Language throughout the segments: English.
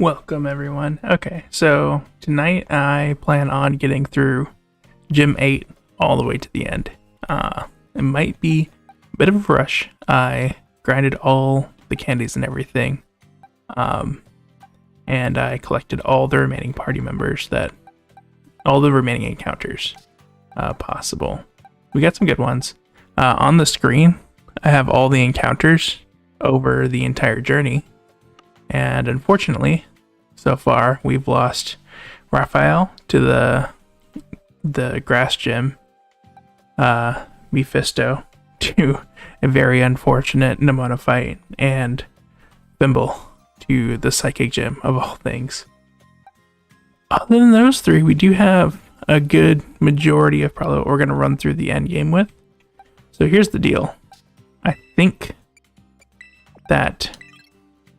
Welcome everyone. Okay, so tonight I plan on getting through Gym 8 all the way to the end. It might be a bit of a rush. I grinded all the candies and everything. And I collected all the remaining party members all the remaining encounters possible. We got some good ones. On the screen, I have all the encounters over the entire journey. And unfortunately, so far we've lost Raphael to the grass gym, Mephisto to a very unfortunate Nemona fight, and Bimble to the psychic gym of all things. Other than those three, we do have a good majority of probably what we're going to run through the end game with. So here's the deal. I think that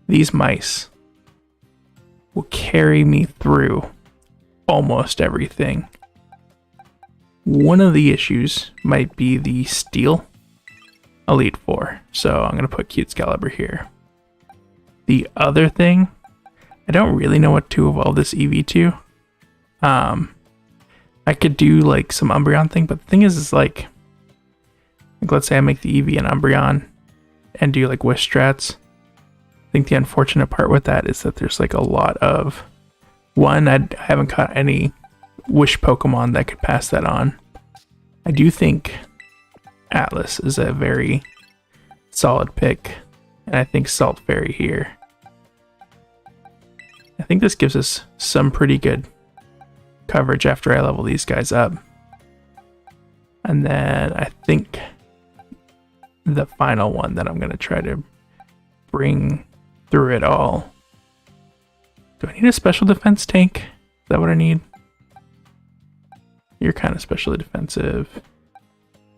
these mice will carry me through almost everything. One of the issues might be the steel Elite Four, so I'm going to put Cute Excalibur here. The other thing, I don't really know what to evolve this Eevee to. I could do like some Umbreon thing, but the thing is like let's say I make the Eevee an Umbreon and do like Wish strats. I think the unfortunate part with that is that there's like a lot of I haven't caught any Wish Pokemon that could pass that on. I do think Atlas is a very solid pick, and I think Salt Fairy here. I think this gives us some pretty good coverage after I level these guys up. And then I think the final one that I'm going to try to bring through it all. Do I need a special defense tank? Is that what I need? You're kind of specially defensive.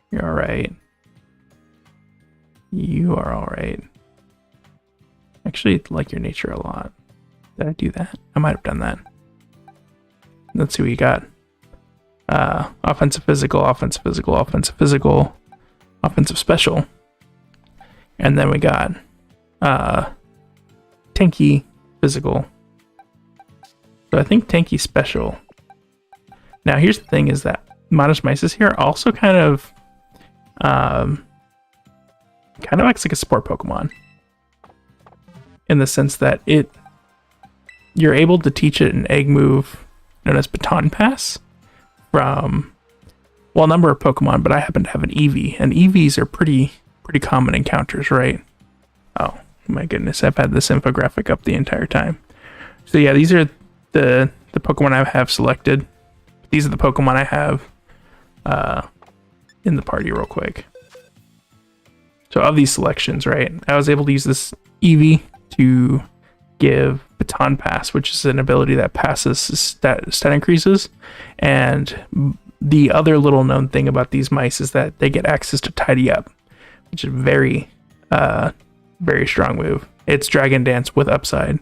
You're alright. You are alright. Actually, like your nature a lot. Did I do that? I might have done that. Let's see what you got. Offensive physical, offensive physical, offensive physical, offensive special. And then we got tanky physical. So I think tanky special. Now here's the thing, is that Modest Mices here also kind of acts like a support Pokemon. In the sense that you're able to teach it an egg move known as Baton Pass from, well, a number of Pokemon, but I happen to have an Eevee, and Eevees are pretty common encounters, right? Oh my goodness, I've had this infographic up the entire time. So yeah, these are the Pokemon I have selected. These are the Pokemon I have in the party real quick. So of these selections, right, I was able to use this Eevee to give Baton Pass, which is an ability that passes stat increases. And the other little known thing about these mice is that they get access to Tidy Up, which is a very strong move. It's Dragon Dance with upside.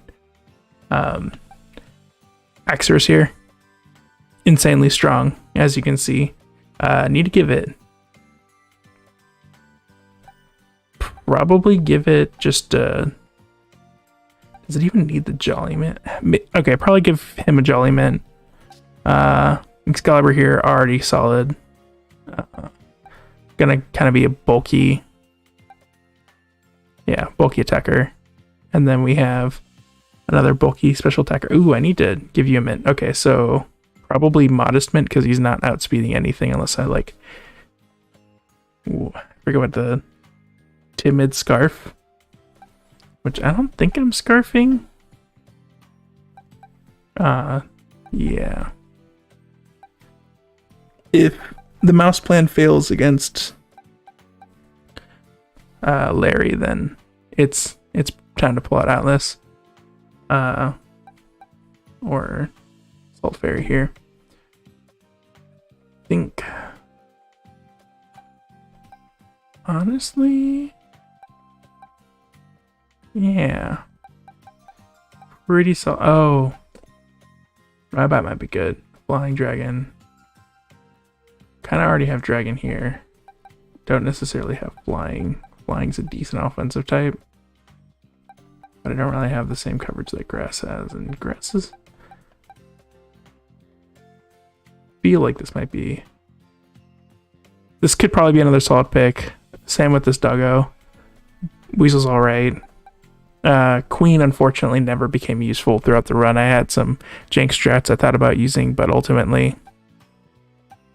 Axorus here, insanely strong, as you can see. Need to give it, probably give it just does it even need the Jolly Mint? Okay, probably give him a Jolly Mint. Excalibur here, already solid. Gonna kind of be a bulky attacker. And then we have another bulky special attacker. Ooh, I need to give you a mint. Okay, so probably Modest Mint, because he's not outspeeding anything unless I like... Ooh, I forget what the Timid Scarf, which I don't think I'm scarfing. Yeah. If the mouse plan fails against Larry, then it's time to pull out Atlas. Or Salt Fairy here. I think, honestly, yeah, pretty solid. Oh, Rybite might be good. Flying Dragon. Kind of already have Dragon here. Don't necessarily have Flying. Flying's a decent offensive type. But I don't really have the same coverage that grass has, and grasses feel like this might be... This could probably be another solid pick. Same with this doggo. Weasel's alright. Queen, unfortunately, never became useful throughout the run. I had some jank strats I thought about using, but ultimately,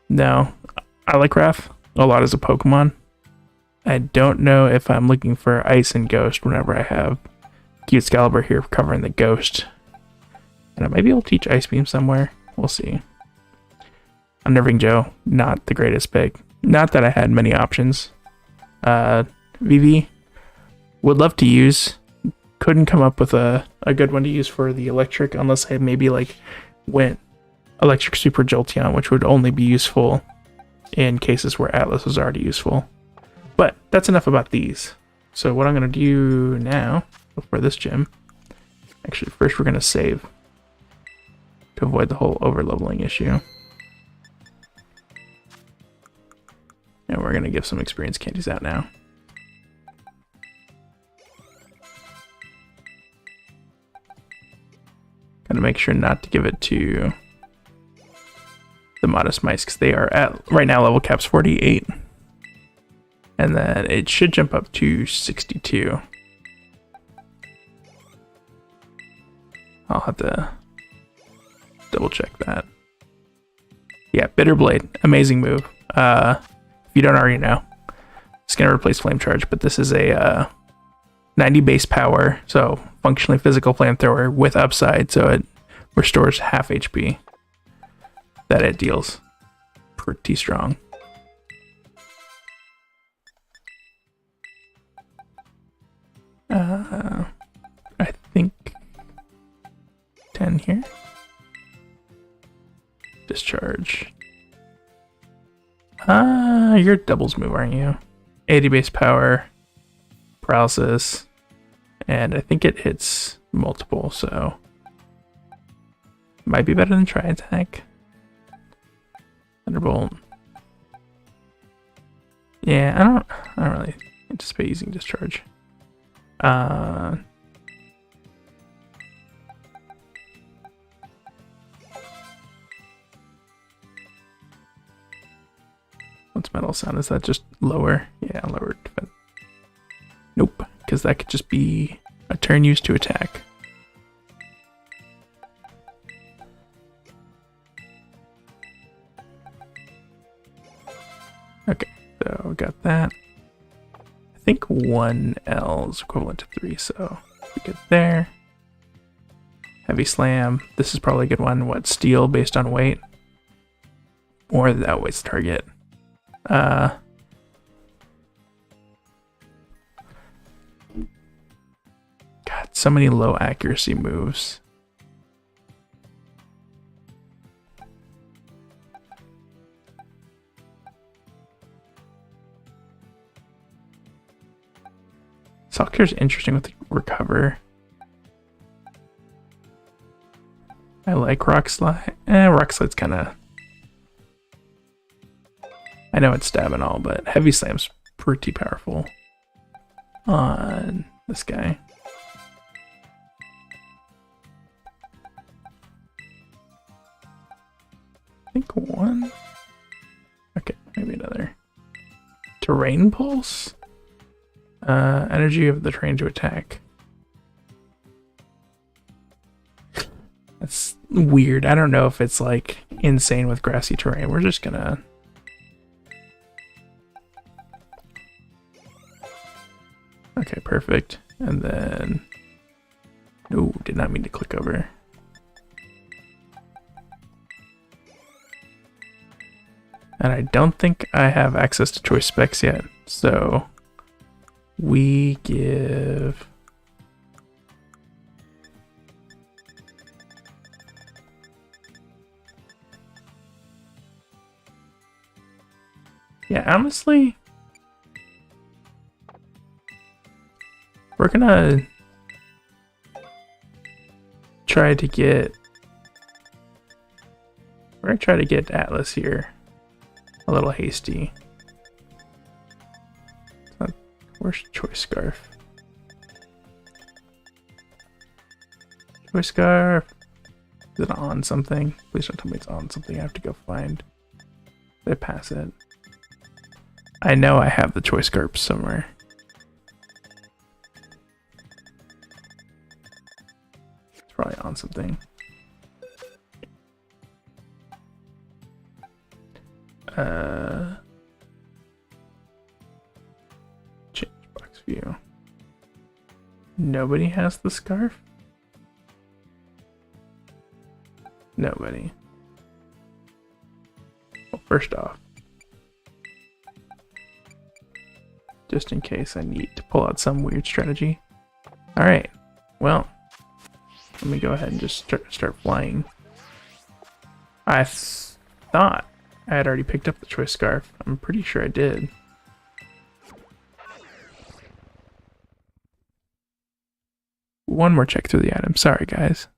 no. I like Raph a lot as a Pokemon. I don't know if I'm looking for Ice and Ghost whenever I have Cute Excalibur here covering the Ghost. And I might be able to teach Ice Beam somewhere. We'll see. Unnerving Joe, not the greatest pick. Not that I had many options. VV, would love to use. Couldn't come up with a good one to use for the electric unless I maybe like went electric super Jolteon, which would only be useful in cases where Atlas was already useful. But that's enough about these. So what I'm going to do now for this gym, actually first we're going to save to avoid the whole over-leveling issue. And we're going to give some experience candies out now. Gotta make sure not to give it to the Modest Mice because they are at right now level cap's 48. And then it should jump up to 62. I'll have to double check that. Yeah, Bitter Blade, amazing move. If you don't already know, it's gonna replace Flame Charge, but this is a 90 base power, so functionally physical flamethrower with upside, so it restores half HP that it deals. Pretty strong. I think 10 here. Discharge. You're doubles move, aren't you? 80 base power, paralysis, and I think it hits multiple, so might be better than Tri Attack. Thunderbolt. Yeah, I don't really anticipate using Discharge. What's Metal Sound? Is that just lower? Yeah, lower defense. Nope, because that could just be a turn used to attack. Okay, so we got that. I think 1L is equivalent to 3, so we get there. Heavy Slam. This is probably a good one. What, Steel based on weight? Or that weights the target. God, so many low accuracy moves. Soccer's interesting with the Recover. I like Rock Slide. Rock Slide's kind of... I know it's stab and all, but Heavy Slam's pretty powerful on this guy. I think one. Okay, maybe another. Terrain Pulse? Energy of the terrain to attack. That's weird. I don't know if it's like insane with grassy terrain. We're just gonna... Okay, perfect. And then... No, did not mean to click over. And I don't think I have access to choice specs yet, so we give... Yeah, honestly, we're gonna try to get Atlas here a little hasty. Where's Choice Scarf? Choice scarf. Is it on something? Please don't tell me it's on something. I have to go find. Did I pass it? I know I have the choice scarf somewhere. It's probably on something. Change box view. Nobody has the scarf? Nobody. Well, first off, just in case I need to pull out some weird strategy. Alright, well, let me go ahead and just start flying. I thought I had already picked up the choice scarf. I'm pretty sure I did. One more check through the item. Sorry, guys.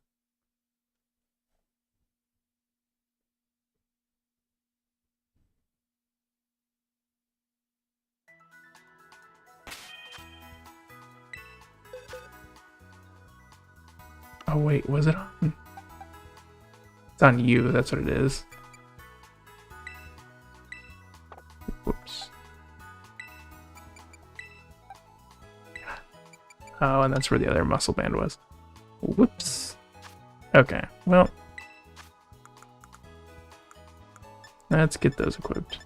Oh wait, was it on? It's on you, that's what it is. Whoops. Oh, and that's where the other muscle band was. Whoops. Okay, well. Let's get those equipped.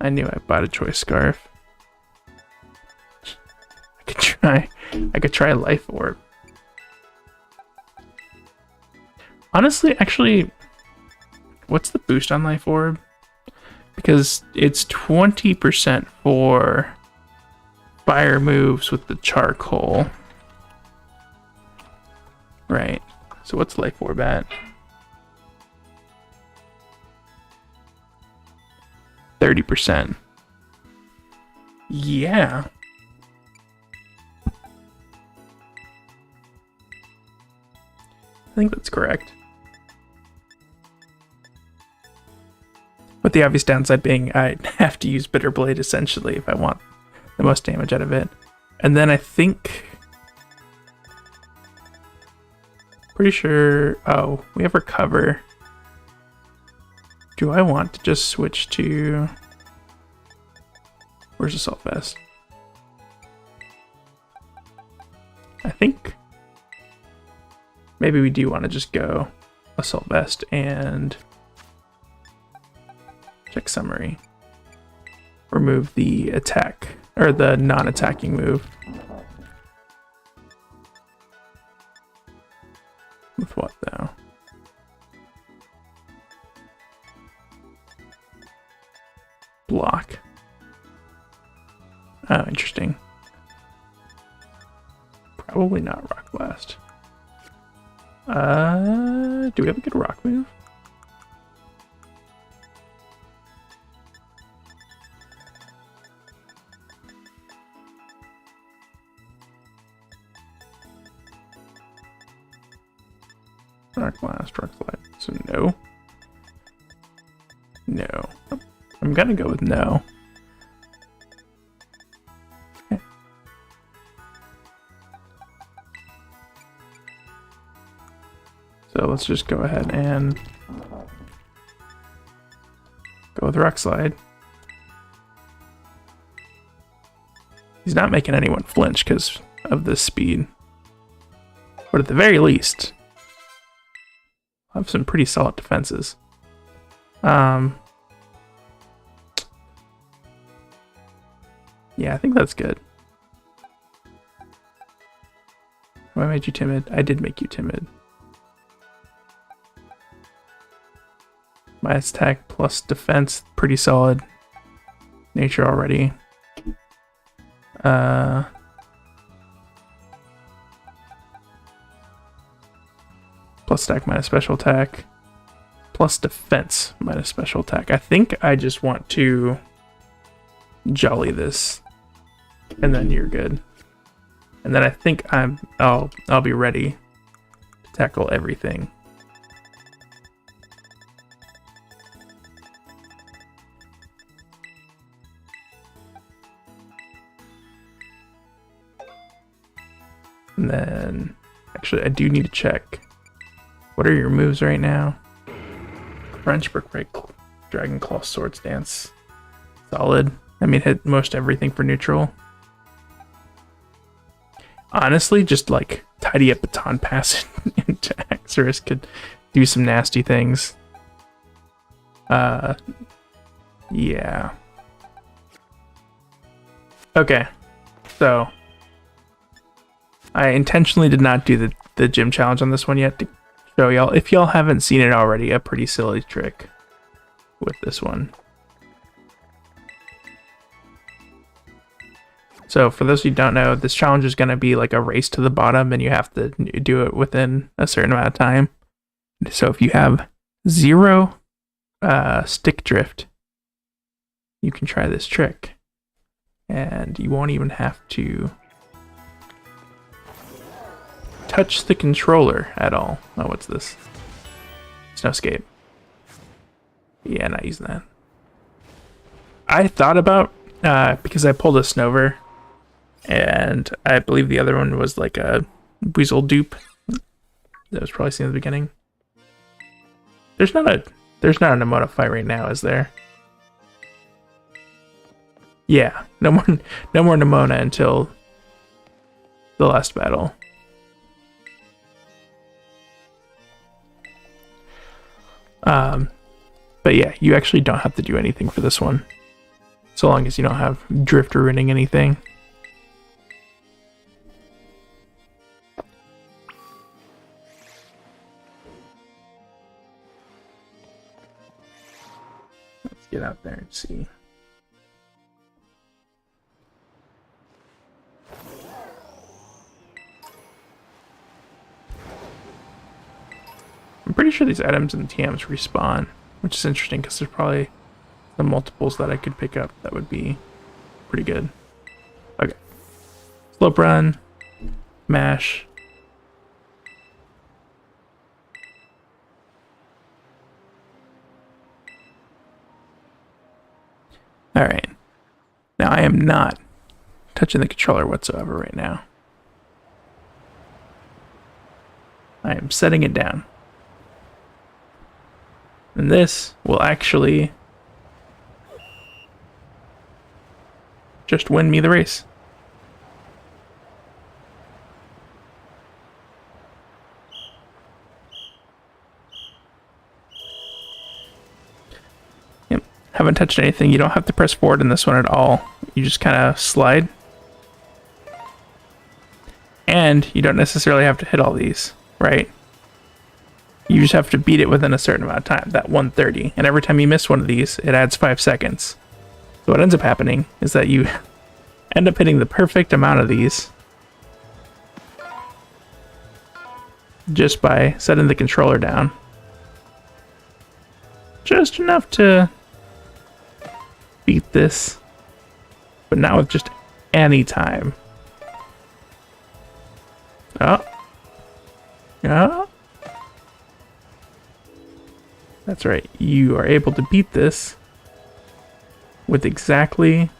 I knew I bought a choice scarf. I could try Life Orb. Honestly, actually, what's the boost on Life Orb? Because it's 20% for fire moves with the charcoal. Right. So what's Life Orb at? 30%. Yeah. I think that's correct. With the obvious downside being I have to use Bitter Blade essentially if I want the most damage out of it. And then I think... Pretty sure... Oh, we have Recover. Do I want to just switch to... Where's Assault Vest? I think... Maybe we do want to just go Assault Vest and check summary. Remove the attack, or the non-attacking move. With what though? Block. Oh, interesting. Probably not Rock Blast. Do we have a good rock move? Rock Blast, Rock Slide. So no. No. I'm gonna go with no. Okay. So let's just go ahead and go with Rock Slide. He's not making anyone flinch because of this speed. But at the very least, I have some pretty solid defenses. Yeah, I think that's good. Have I made you timid? I did make you timid. My attack plus defense, pretty solid. Nature already. Plus attack minus special attack. Plus defense minus special attack. I think I just want to jolly this. And then you're good. And then I think I'll be ready to tackle everything. And then, actually, I do need to check. What are your moves right now? Crunch, Brick Break, Dragon Claw, Swords Dance. Solid. I mean, hit most everything for neutral. Honestly, just like tidy up Baton Pass into Axorus could do some nasty things. Yeah. Okay, so I intentionally did not do the gym challenge on this one yet to show y'all, if y'all haven't seen it already, a pretty silly trick with this one. So for those who don't know, this challenge is going to be like a race to the bottom, and you have to do it within a certain amount of time. So if you have 0 stick drift, you can try this trick. And you won't even have to touch the controller at all. Oh, what's this? Snowscape. Yeah, not using that. I thought about, because I pulled a Snover, and I believe the other one was like a Weasel dupe. That was probably seen at the beginning. There's not an Emoto fight right now, is there? Yeah, no more Nemona until the last battle. But yeah, you actually don't have to do anything for this one, so long as you don't have drift ruining anything. Let's get out there and see. I'm pretty sure these items and TMs respawn, which is interesting because there's probably some multiples that I could pick up that would be pretty good. Okay. Slope run, mash. Alright. Now I am not touching the controller whatsoever right now. I am setting it down. And this will actually just win me the race. Yep, haven't touched anything. You don't have to press forward in this one at all. You just kind of slide. And you don't necessarily have to hit all these, right? You just have to beat it within a certain amount of time, that 130. And every time you miss one of these, it adds 5 seconds. So what ends up happening is that you end up hitting the perfect amount of these just by setting the controller down. Just enough to beat this, but not with just any time. Oh. Oh. That's right, you are able to beat this with exactly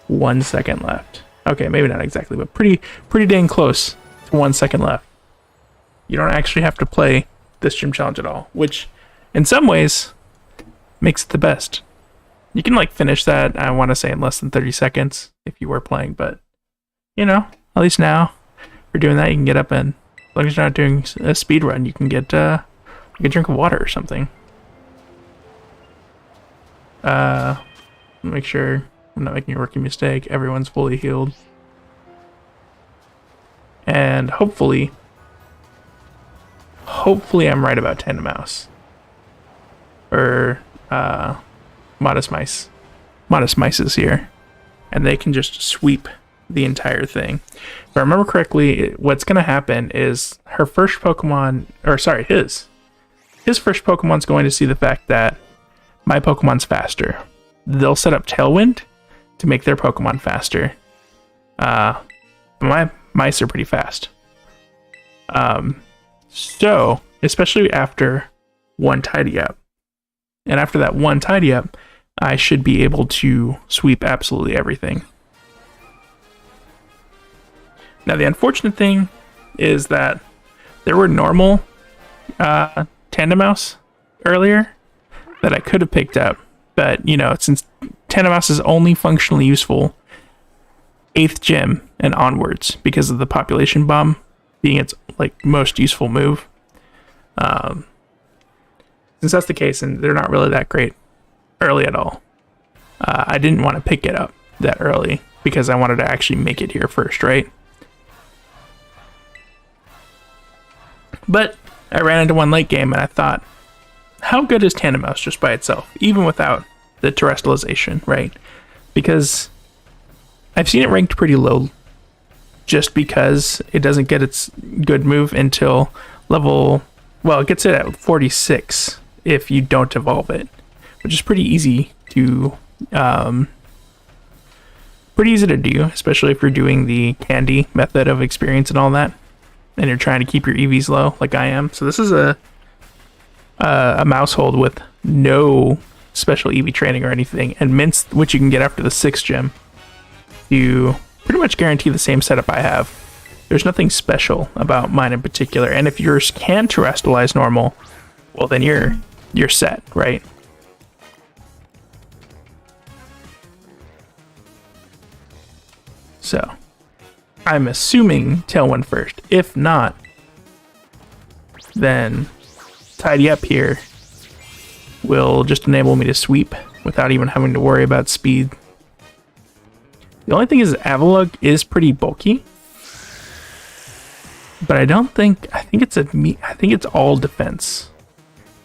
1 second left. Okay, maybe not exactly, but pretty dang close to 1 second left. You don't actually have to play this gym challenge at all, which in some ways makes it the best. You can like finish that, I want to say, in less than 30 seconds if you were playing, but you know, at least now for doing that, you can get up and, as long as you're not doing a speed run, you can get like a drink of water or something. Make sure I'm not making a rookie mistake. Everyone's fully healed. And hopefully I'm right about Tandem Mouse. Or, Modest Mice. Modest Mice is here. And they can just sweep the entire thing. If I remember correctly, what's going to happen is her first Pokemon, or sorry, his first Pokemon's going to see the fact that my Pokemon's faster. They'll set up Tailwind to make their Pokemon faster. My mice are pretty fast. So, especially after one tidy up. And after that one tidy up, I should be able to sweep absolutely everything. Now, the unfortunate thing is that there were normal Tandem Mouse earlier that I could have picked up. But, you know, since Tandem Mouse is only functionally useful 8th gym and onwards because of the population bomb being its like most useful move. Since that's the case, and they're not really that great early at all, I didn't want to pick it up that early because I wanted to actually make it here first, right? But I ran into one late game and I thought, how good is Tandem Mouse just by itself, even without the terrestrialization, right? Because I've seen it ranked pretty low just because it doesn't get its good move until level, well, it gets it at 46 if you don't evolve it, which is pretty easy to do, especially if you're doing the candy method of experience and all that, and you're trying to keep your EVs low like I am. So this is a mousehold with no special EV training or anything, and mints, which you can get after the 6th gym, you pretty much guarantee the same setup I have. There's nothing special about mine in particular, and if yours can terrestrialize normal, well then you're set, right? So I'm assuming Tailwind first. If not, then Tidy Up here will just enable me to sweep without even having to worry about speed. The only thing is Avalugg is pretty bulky, but I think it's all defense.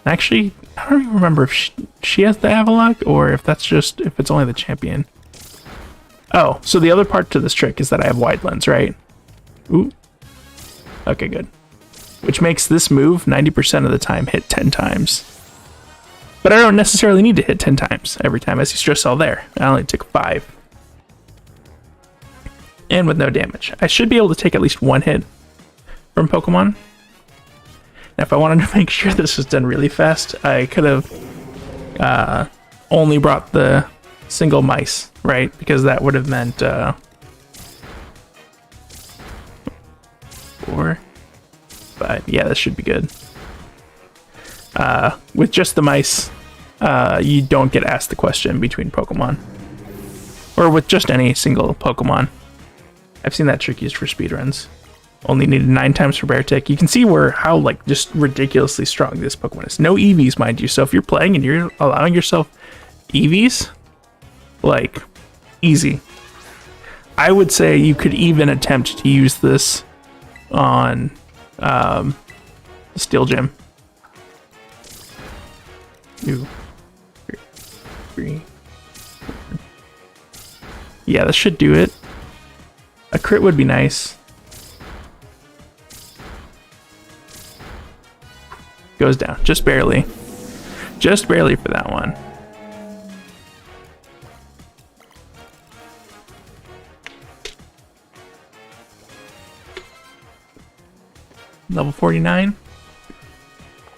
Actually, I don't even remember if she has the Avalugg or if it's only the champion. Oh, so the other part to this trick is that I have wide lens, right? Ooh. Okay, good. Which makes this move 90% of the time hit 10 times. But I don't necessarily need to hit 10 times every time, as you stress all there. I only took 5. And with no damage. I should be able to take at least 1 hit from Pokemon. Now, if I wanted to make sure this was done really fast, I could have only brought the single mice, right? Because that would have meant 4, 5. Yeah, this should be good. With just the mice, you don't get asked the question between Pokemon. Or with just any single Pokemon. I've seen that trick used for speedruns. Only needed 9 times for Bear Tick. You can see how like just ridiculously strong this Pokemon is. No EVs, mind you. So if you're playing and you're allowing yourself EVs, like, easy. I would say you could even attempt to use this on Steel Gym. 2, 3. Yeah, this should do it. A crit would be nice. Goes down, just barely. Just barely for that one. Level 49.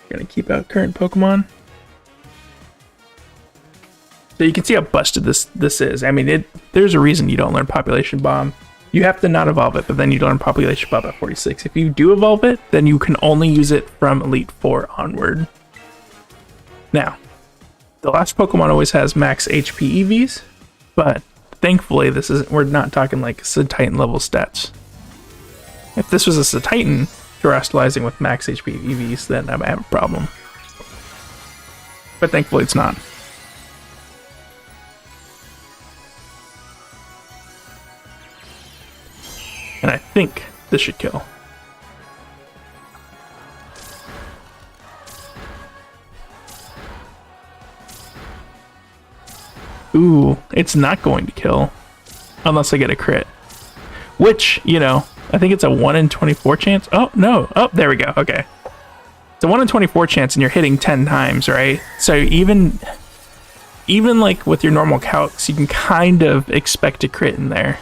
Gonna keep out current Pokemon. So you can see how busted this is. I mean, there's a reason you don't learn Population Bomb. You have to not evolve it, but then you learn Population Bomb at 46. If you do evolve it, then you can only use it from Elite 4 onward. Now, the last Pokemon always has max HP EVs, but thankfully we're not talking like Titan level stats. If this was a Titan terrestrializing with max HP EVs, then I might have a problem. But thankfully it's not. And I think this should kill. Ooh, it's not going to kill. Unless I get a crit. Which, you know, I think it's a 1 in 24 chance. Oh, no. Oh, there we go. Okay. It's a 1 in 24 chance and you're hitting 10 times, right? So even like with your normal calcs, you can kind of expect a crit in there.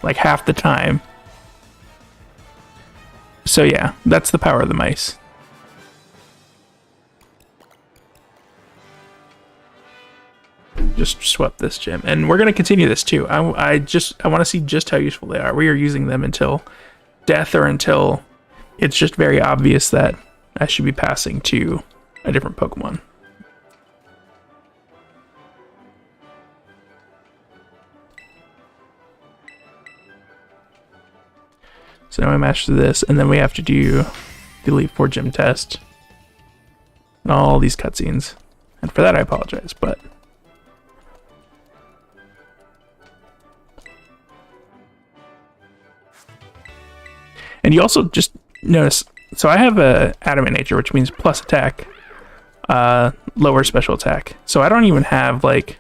Like half the time. So yeah, that's the power of the mice. just swept this gym, and we're going to continue this too. I want to see just how useful they are. We are using them until death, or until it's just very obvious that I should be passing to a different Pokemon. So now we master this, and then we have to do the Elite Four gym test and all these cutscenes. And for that, I apologize, but and you also just notice. So I have a Adamant Nature, which means plus attack, lower special attack. So I don't even have like,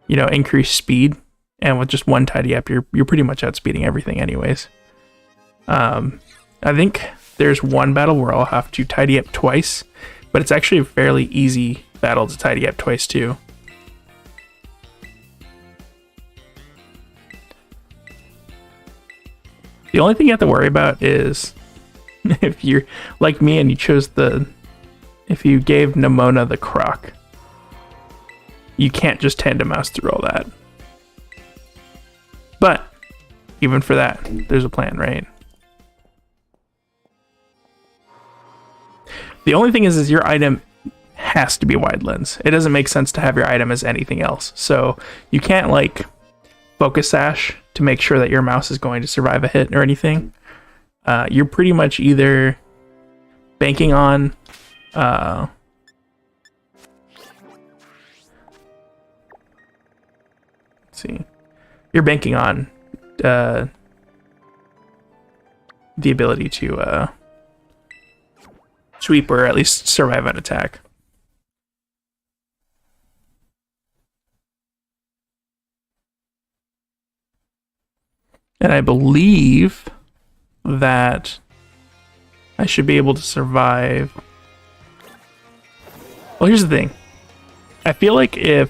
increased speed, and with just one tidy up, you're pretty much outspeeding everything, anyways. I think there's one battle where I'll have to tidy up twice, but it's actually a fairly easy battle to tidy up twice too. The only thing you have to worry about is if you're like me and you chose if you gave Nemona the Croc, you can't just tandem mouse through all that. But even for that, there's a plan, right? The only thing is your item has to be wide lens. It doesn't make sense to have your item as anything else. So you can't like focus sash to make sure that your mouse is going to survive a hit or anything. You're pretty much either banking on let's see. You're banking on the ability to sweep, or at least survive an attack. And I believe that I should be able to survive. Well, here's the thing. I feel like if,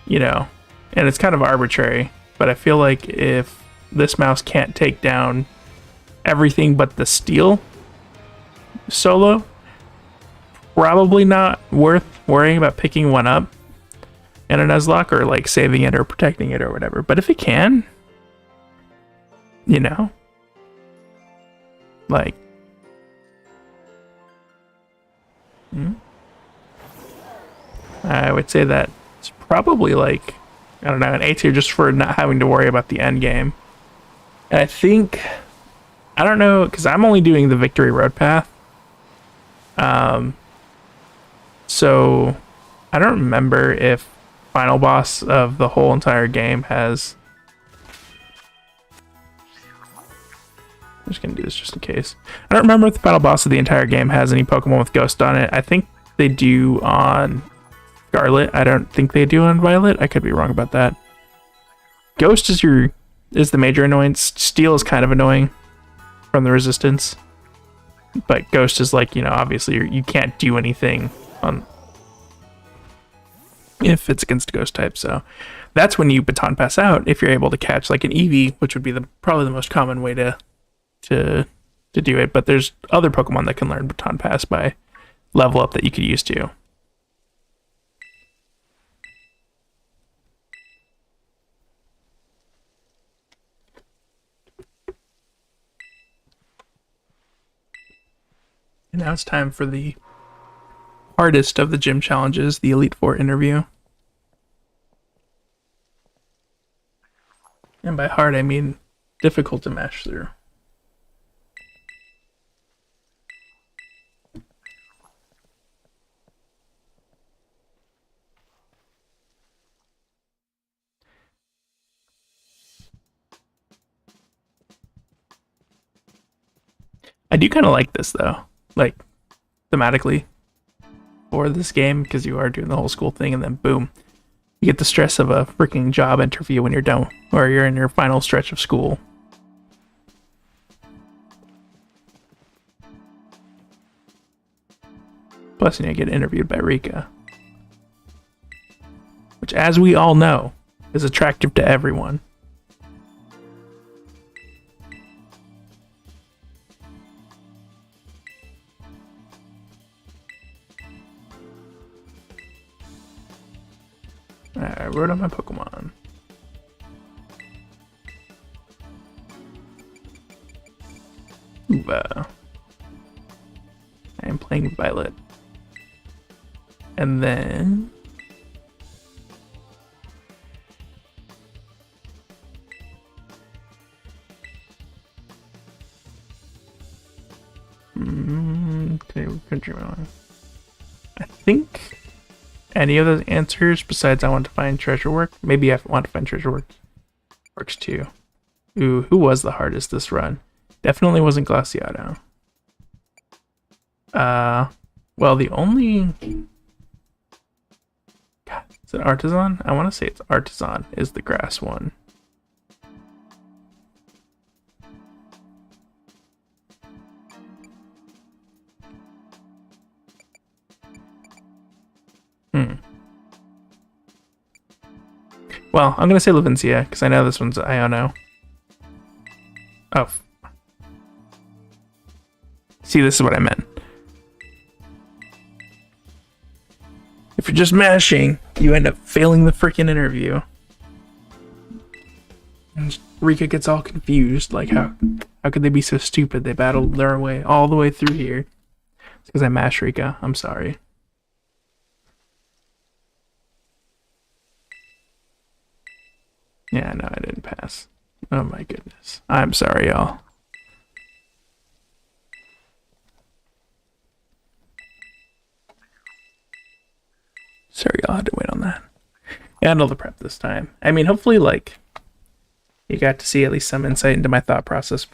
and it's kind of arbitrary, but I feel like if this mouse can't take down everything but the steel solo, probably not worth worrying about picking one up in a Nuzlocke, or like saving it or protecting it or whatever. But if it can, like, I would say that it's probably like, I don't know, an A tier just for not having to worry about the end game. And I think, I don't know, because I'm only doing the Victory Road path. So I don't remember if final boss of the whole entire game has. I'm just gonna do this just in case. I don't remember if the final boss of the entire game has any Pokemon with Ghost on it. I think they do on Scarlet. I don't think they do on Violet. I could be wrong about that. Ghost is the major annoyance. Steel is kind of annoying from the resistance, but Ghost is like, obviously you can't do anything on if it's against a Ghost type. So that's when you baton pass out, if you're able to catch like an Eevee, which would be probably the most common way to do it. But there's other Pokemon that can learn baton pass by level up that you could use too. And now it's time for the hardest of the gym challenges, the Elite Four interview. And by hard, I mean difficult to mash through. I do kind of like this though, like thematically for this game, because you are doing the whole school thing, and then boom, you get the stress of a freaking job interview when you're done, or you're in your final stretch of school. Plus, you get interviewed by Rika, which, as we all know, is attractive to everyone. I wrote on my Pokemon. Ooh, I am playing Violet. And then... okay, we could dream on. I think any of those answers besides I want to find treasure work. Maybe I want to find treasure work works too. Ooh, who was the hardest this run? Definitely wasn't Glaciato. Well, the only... God, is it Artisan? I want to say it's Artisan is the grass one. Well, I'm going to say Levincia, because I know this one's Iono. Oh. See, this is what I meant. If you're just mashing, you end up failing the freaking interview. And Rika gets all confused, like how could they be so stupid? They battled their way all the way through here. It's because I mashed Rika. I'm sorry. Yeah, no, I didn't pass. Oh my goodness. I'm sorry, y'all. Sorry, y'all had to wait on that. Yeah, all the prep this time. I mean, hopefully, like, you got to see at least some insight into my thought process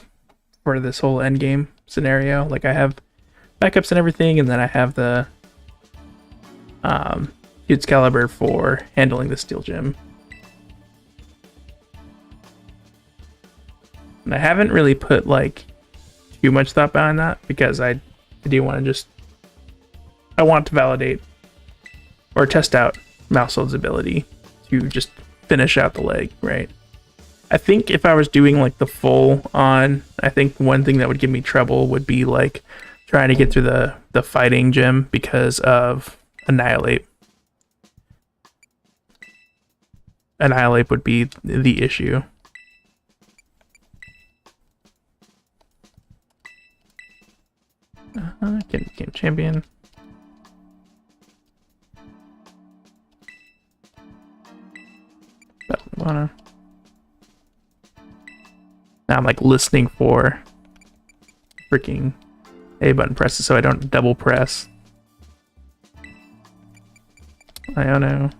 for this whole endgame scenario. Like, I have backups and everything, and then I have the huge caliber for handling the steel gym. And I haven't really put, like, too much thought behind that, because I do want to just... I want to validate or test out Mousehold's ability to just finish out the leg, right? I think if I was doing, like, the full on, I think one thing that would give me trouble would be, like, trying to get through the fighting gym because of Annihilate. Annihilate would be the issue. Game champion. Now I'm like listening for freaking A button presses so I don't double press. I don't know.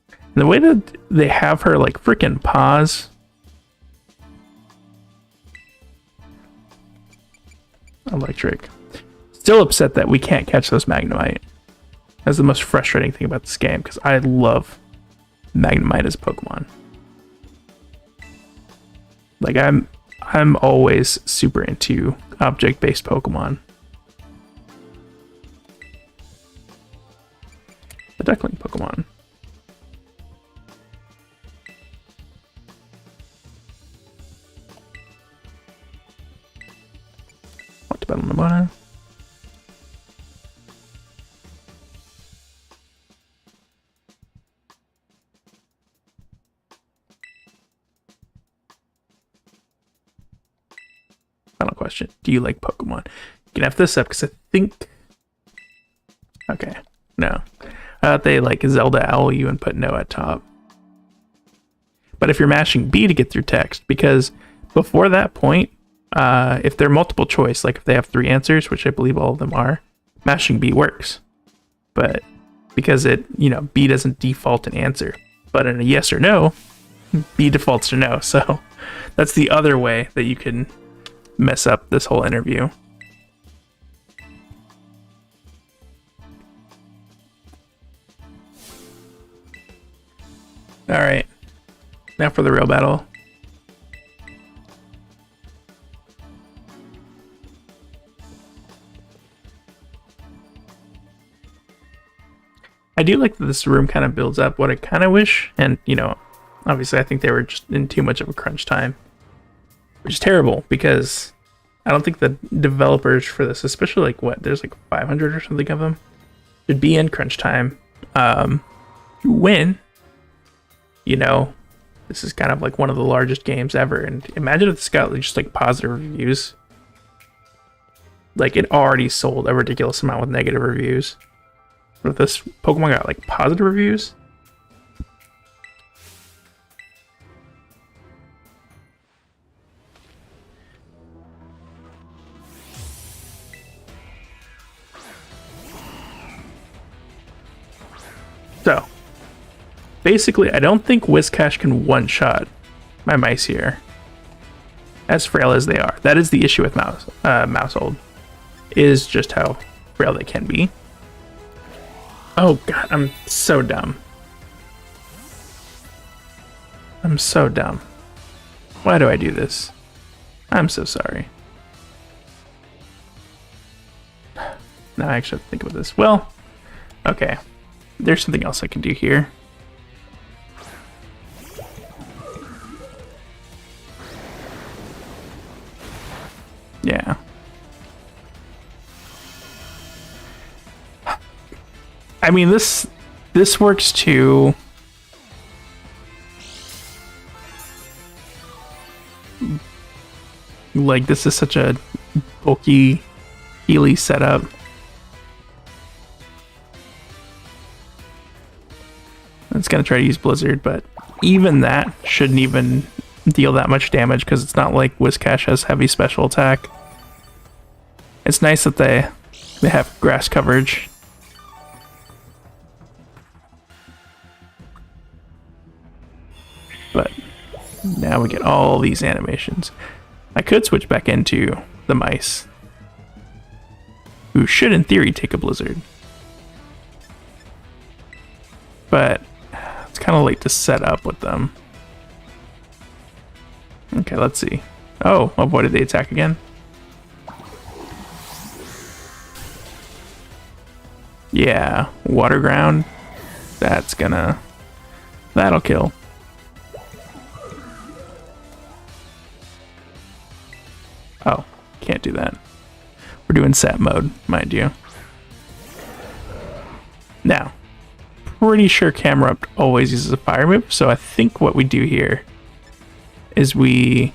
And the way that they have her like freaking pause. Electric. Still upset that we can't catch those Magnemite. That's the most frustrating thing about this game, because I love Magnemite as a Pokemon. Like, I'm always super into object-based Pokemon. The Duckling Pokemon. Want to battle Nimona. Final question. Do you like Pokemon? You can have this up because I think... Okay. No. I thought they like Zelda owl you and put no at top. But if you're mashing B to get through text, because before that point, if they're multiple choice, like if they have 3 answers, which I believe all of them are, mashing B works. But because it, you know, B doesn't default an answer. But in a yes or no, B defaults to no. So that's the other way that you can mess up this whole interview. All right, now for the real battle. I do like that this room kind of builds up. What I kind of wish, and you know, obviously I think they were just in too much of a crunch time, which is terrible because I don't think the developers for this, especially like what, there's like 500 or something of them, should be in crunch time. you win, you know, this is kind of like one of the largest games ever. And imagine if this got just like positive reviews. Like, it already sold a ridiculous amount with negative reviews. But if this Pokemon got like positive reviews, so, basically, I don't think Whiscash can one-shot my mice here. As frail as they are. That is the issue with Mousehold. Is just how frail they can be. Oh god, I'm so dumb. I'm so dumb. Why do I do this? I'm so sorry. Now I actually have to think about this. Well, okay. There's something else I can do here. Yeah. I mean, this works too. Like, this is such a bulky, Healy setup. It's gonna try to use Blizzard, but even that shouldn't even deal that much damage because it's not like Whiscash has heavy special attack. It's nice that they have grass coverage. But now we get all these animations. I could switch back into the mice, who should in theory take a Blizzard. But it's kind of late to set up with them. Okay, let's see. Oh, avoided the attack again. Yeah, Water Ground. That'll kill. Oh, can't do that. We're doing set mode, mind you. Now, pretty sure Camerupt always uses a fire move, so I think what we do here is we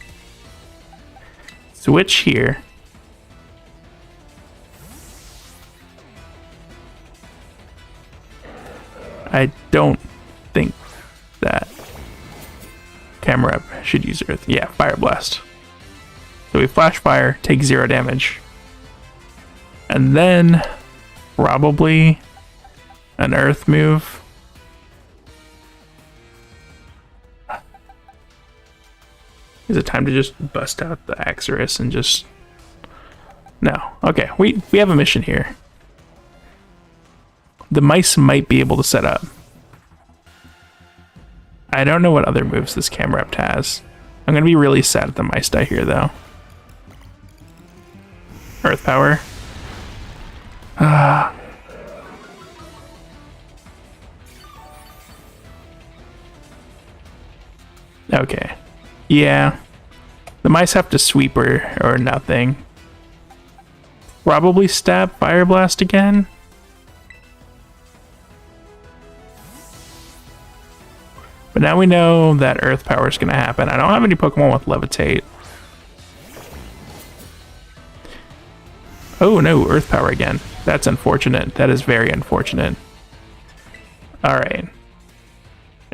switch here. I don't think that Camerupt should use Earth. Yeah, Fire Blast. So we Flash Fire, take 0 damage. And then probably an Earth move. Is it time to just bust out the Axorus and just... No. Okay, we have a mission here. The mice might be able to set up. I don't know what other moves this Camerupt has. I'm going to be really sad if the mice die here, though. Earth Power. Okay. Yeah. The mice have to sweep or nothing. Probably stab Fire Blast again. But now we know that Earth Power is going to happen. I don't have any Pokemon with Levitate. Oh no, Earth Power again. That's unfortunate. That is very unfortunate. Alright.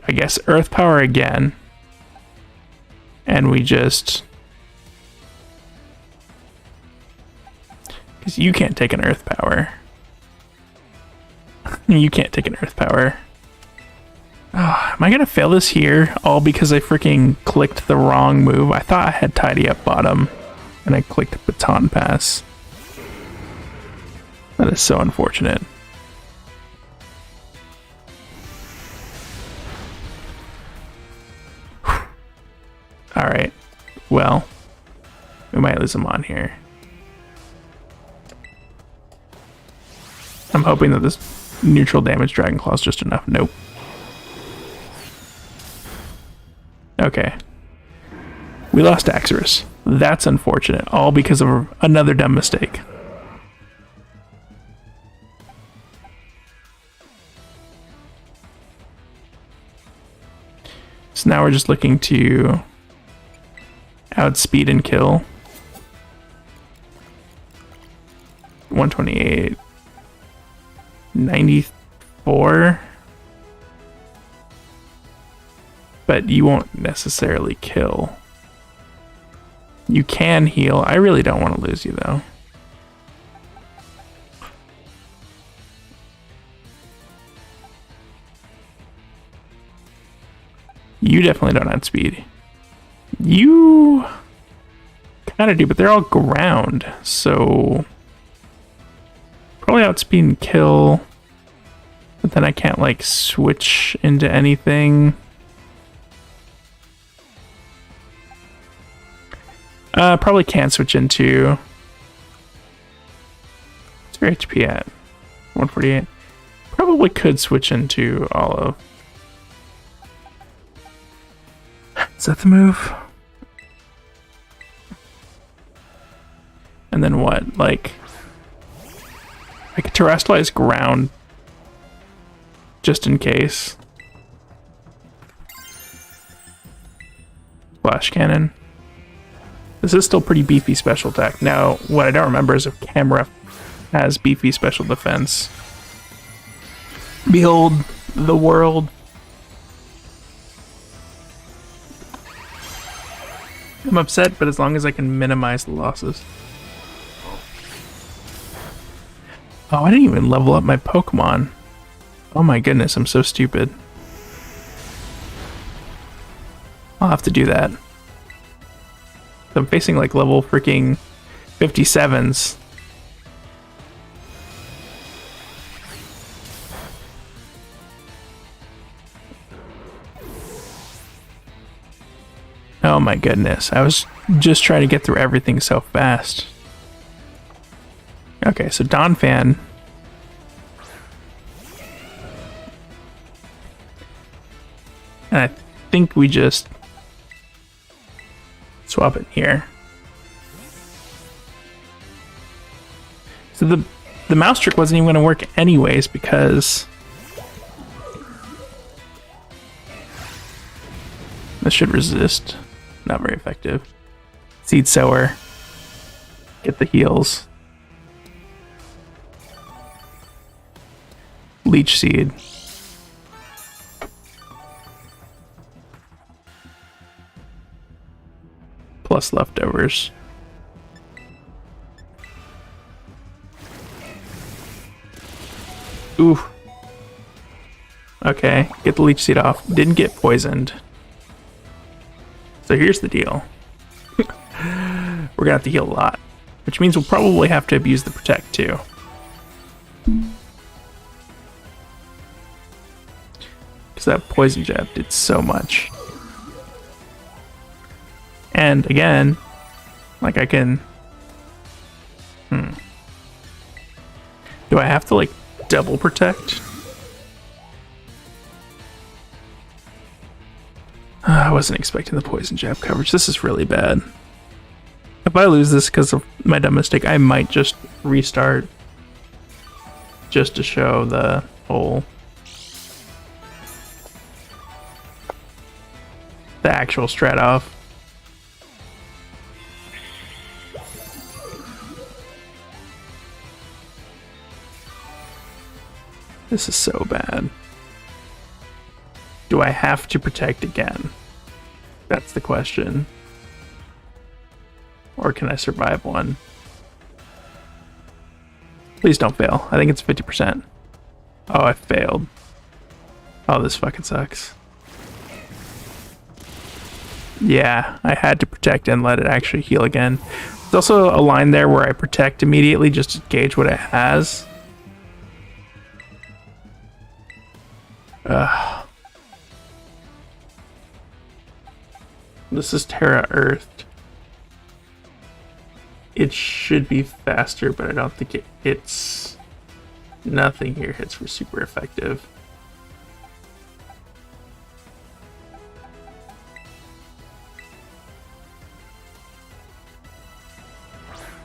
I guess Earth Power again. And we just... Because you can't take an Earth Power. You can't take an Earth Power. Oh, am I gonna fail this here? All because I freaking clicked the wrong move? I thought I had Tidy Up Bottom. And I clicked Baton Pass. That is so unfortunate. Alright. Well, we might lose him on here. I'm hoping that this neutral damage Dragon Claw is just enough. Nope. Okay. We lost Axorus. That's unfortunate. All because of another dumb mistake. now we're just looking to outspeed and kill. 128. 94. But you won't necessarily kill. You can heal. I really don't want to lose you though. You definitely don't outspeed. You kind of do, but they're all ground, so probably outspeed and kill. But then I can't like switch into anything. Probably can't switch into. What's your HP at? 148. Probably could switch into Olive. Is that the move? And then what? Like, I could terrestrialize ground just in case. Flash cannon. This is still pretty beefy special attack. Now, what I don't remember is if Camera has beefy special defense. Behold the world. I'm upset, but as long as I can minimize the losses. Oh, I didn't even level up my Pokemon. Oh my goodness, I'm so stupid. I'll have to do that. I'm facing like level freaking 57s. Oh my goodness, I was just trying to get through everything so fast. Okay, so Donphan. And I think we just swap it here. So the mouse trick wasn't even going to work anyways because this should resist. Not very effective. Seed Sower. Get the heals. Leech Seed. Plus leftovers. Ooh. Okay, get the Leech Seed off. Didn't get poisoned. So here's the deal. We're gonna have to heal a lot, which means we'll probably have to abuse the Protect too. Because that Poison Jab did so much. And again, like I can... Do I have to like double Protect? I wasn't expecting the Poison Jab coverage. This is really bad. If I lose this because of my dumb mistake, I might just restart. Just to show the whole... the actual strat off. This is so bad. Do I have to Protect again? That's the question. Or can I survive one? Please don't fail. I think it's 50%. Oh, I failed. Oh, this fucking sucks. Yeah, I had to Protect and let it actually heal again. There's also a line there where I Protect immediately just to gauge what it has. This is Tera Earthed. It should be faster, but I don't think it hits. Nothing here hits for super effective.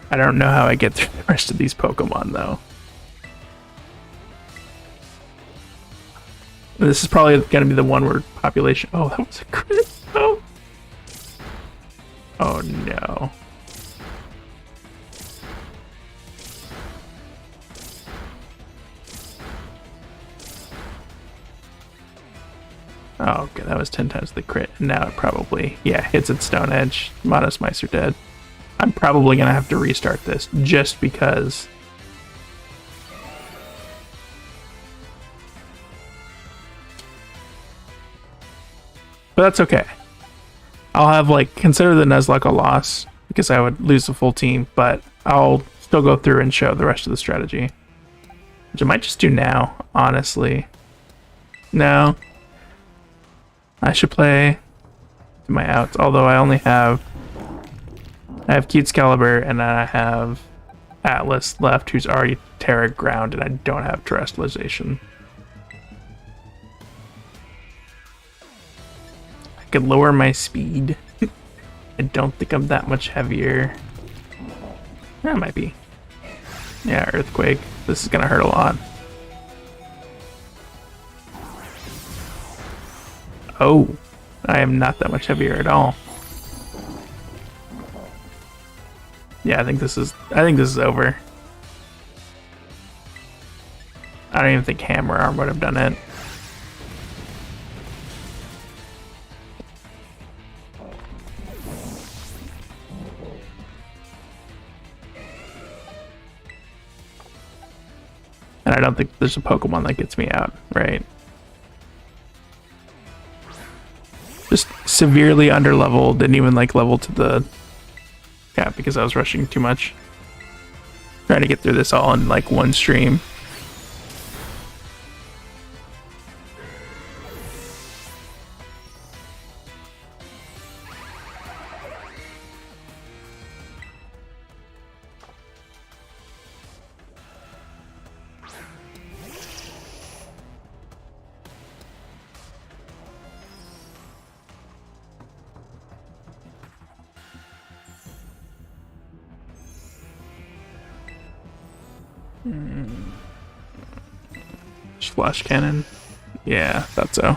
I don't know how I get through the rest of these Pokemon though. This is probably going to be the one where population... Oh, that was a crit. Oh no. Oh, okay, that was 10 times the crit. Now it probably, yeah, hits its stone edge. Modest mice are dead. I'm probably gonna have to restart this just because. But that's okay. I'll have, like, consider the Nuzlocke a loss because I would lose the full team, but I'll still go through and show the rest of the strategy. Which I might just do now, honestly. No. I should play my outs, although I only have... I have Excalibur, and then I have Atlas left, who's already Tera ground, and I don't have Terrestrialization. I could lower my speed. I don't think I'm that much heavier. That might be. Yeah, Earthquake. This is gonna hurt a lot. Oh, I am not that much heavier at all. Yeah, I think this is over. I don't even think Hammer Arm would have done it. And I don't think there's a Pokemon that gets me out, right? Just severely underleveled, didn't even like level to the cap because I was rushing too much. Trying to get through this all in like one stream. Flash cannon. Yeah, thought so.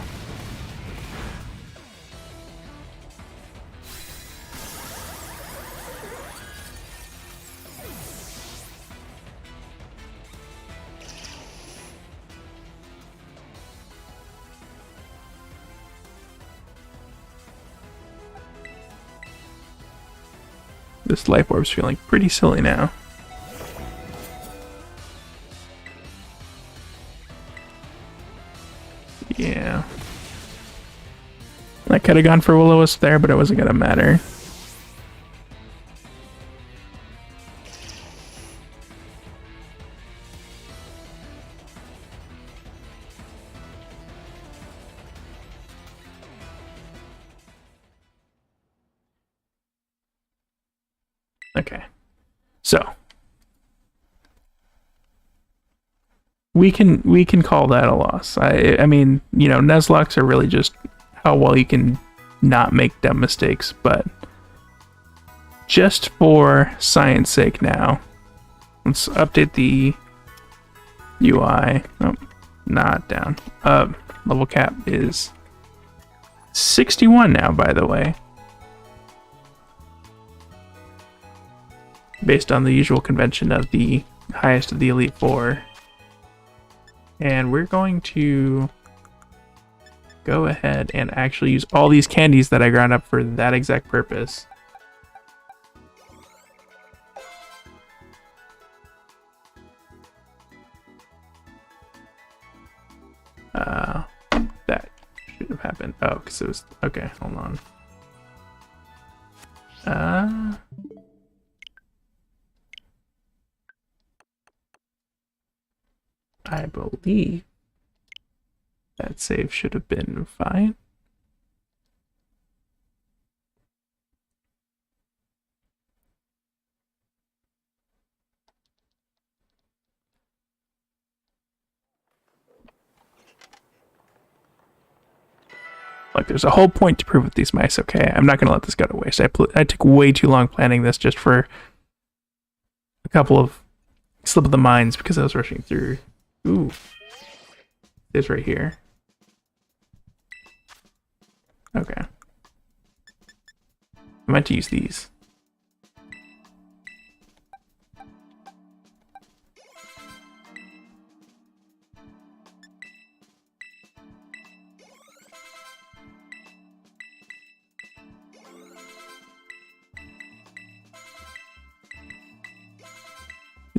This life orb's feeling pretty silly now. Yeah. I could have gone for Will-O-Wisp there, but it wasn't gonna matter. Okay. So we can call that a loss. I mean, you know, Nuzlocks are really just how well you can not make dumb mistakes, but just for science sake now, let's update the UI. Oh, not down. Level cap is 61 now, by the way. Based on the usual convention of the highest of the Elite Four. And we're going to go ahead and actually use all these candies that I ground up for that exact purpose. That should have happened. Oh, because it was... Okay, hold on. I believe that save should have been fine. Like, there's a whole point to prove with these mice, okay? I'm not going to let this go to waste. I took way too long planning this just for a couple of slip of the minds because I was rushing through. Ooh. It's right here. Okay. I meant to use these.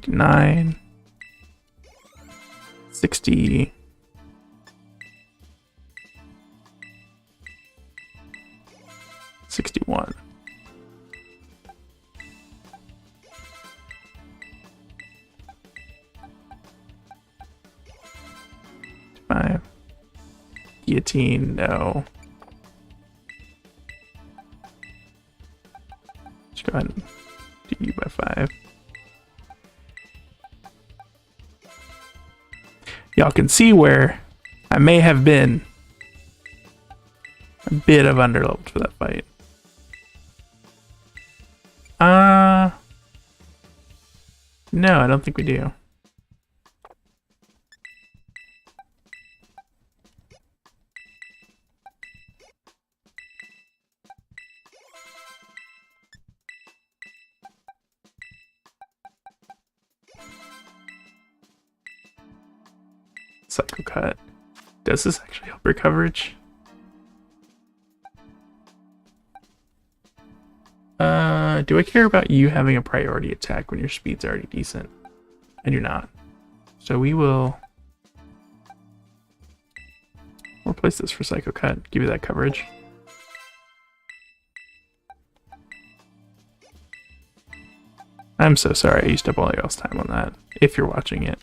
$59, 60, 61. Five. Guillotine, no. Let's go ahead and do you by 5. Y'all can see where I may have been a bit of underleveled for that fight. No, I don't think we do. Psycho Cut. Does this actually help your coverage? Do I care about you having a priority attack when your speed's already decent? And you're not. So we will replace this for Psycho Cut. Give you that coverage. I'm so sorry I used up all y'all's time on that, if you're watching it.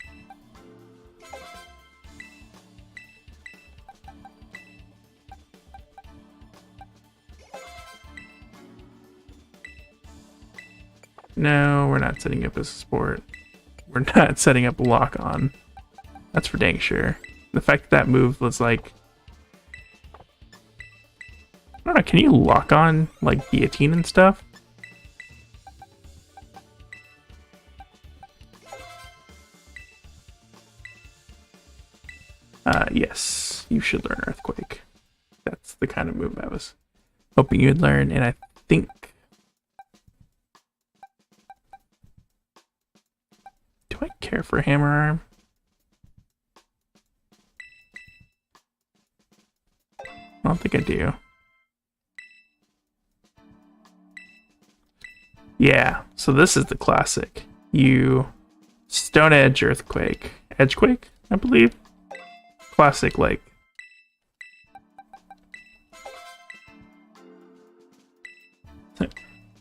No, we're not setting up as a sport. We're not setting up a lock on. That's for dang sure. The fact that move was like... I don't know, can you lock on like guillotine and stuff? Yes, you should learn Earthquake. That's the kind of move I was hoping you'd learn, and I think... Do I care for Hammer Arm? I don't think I do. Yeah, so this is the classic. You Stone Edge Earthquake. Edgequake, I believe. Classic, like.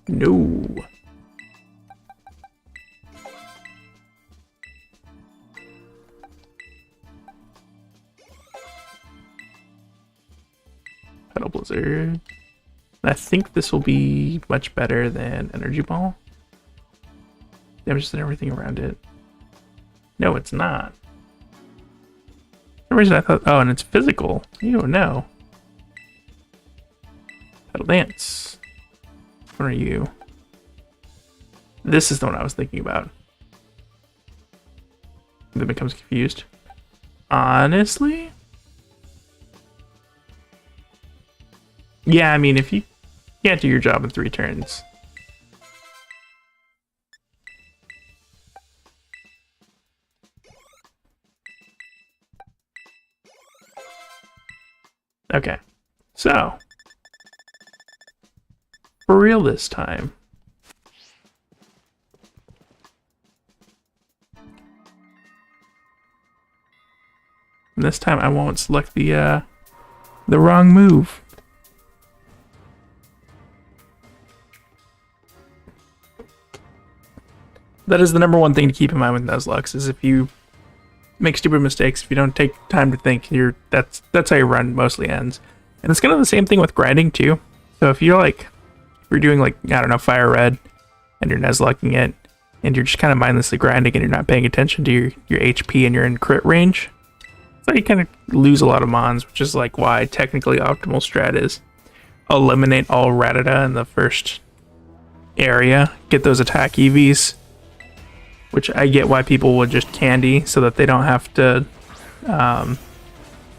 No. Pedal Blizzard. I think this will be much better than Energy Ball. Damages and everything around it. No, it's not. For some reason I thought, oh, and it's physical. You no. Pedal Dance. What are you? This is the one I was thinking about. Then becomes confused. Honestly? Yeah, I mean, if you can't do your job in 3 turns. Okay, so for real this time. And this time I won't select the wrong move. That is the #1 thing to keep in mind with Nuzlocke, is if you make stupid mistakes, if you don't take time to think, that's how your run mostly ends. And it's kind of the same thing with grinding too. So if you're like, if you're doing like, I don't know, Fire Red, and you're Nuzlocking it, and you're just kind of mindlessly grinding and you're not paying attention to your HP and you're in crit range, so you kind of lose a lot of mons, which is like why technically optimal strat is eliminate all Ratata in the first area, get those attack EVs, which I get why people would just candy so that they don't have to,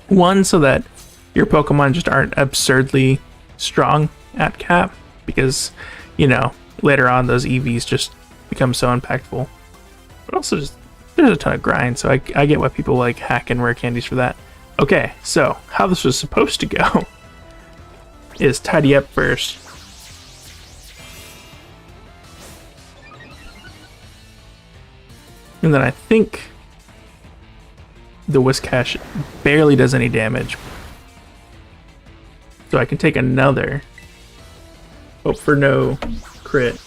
one, so that your Pokemon just aren't absurdly strong at cap, because, you know, later on those EVs just become so impactful. But also just, there's a ton of grind, so I get why people like hacking rare candies for that. Okay, so how this was supposed to go is tidy up first. And then I think the Whiscash barely does any damage. So I can take another. Hope for no crit.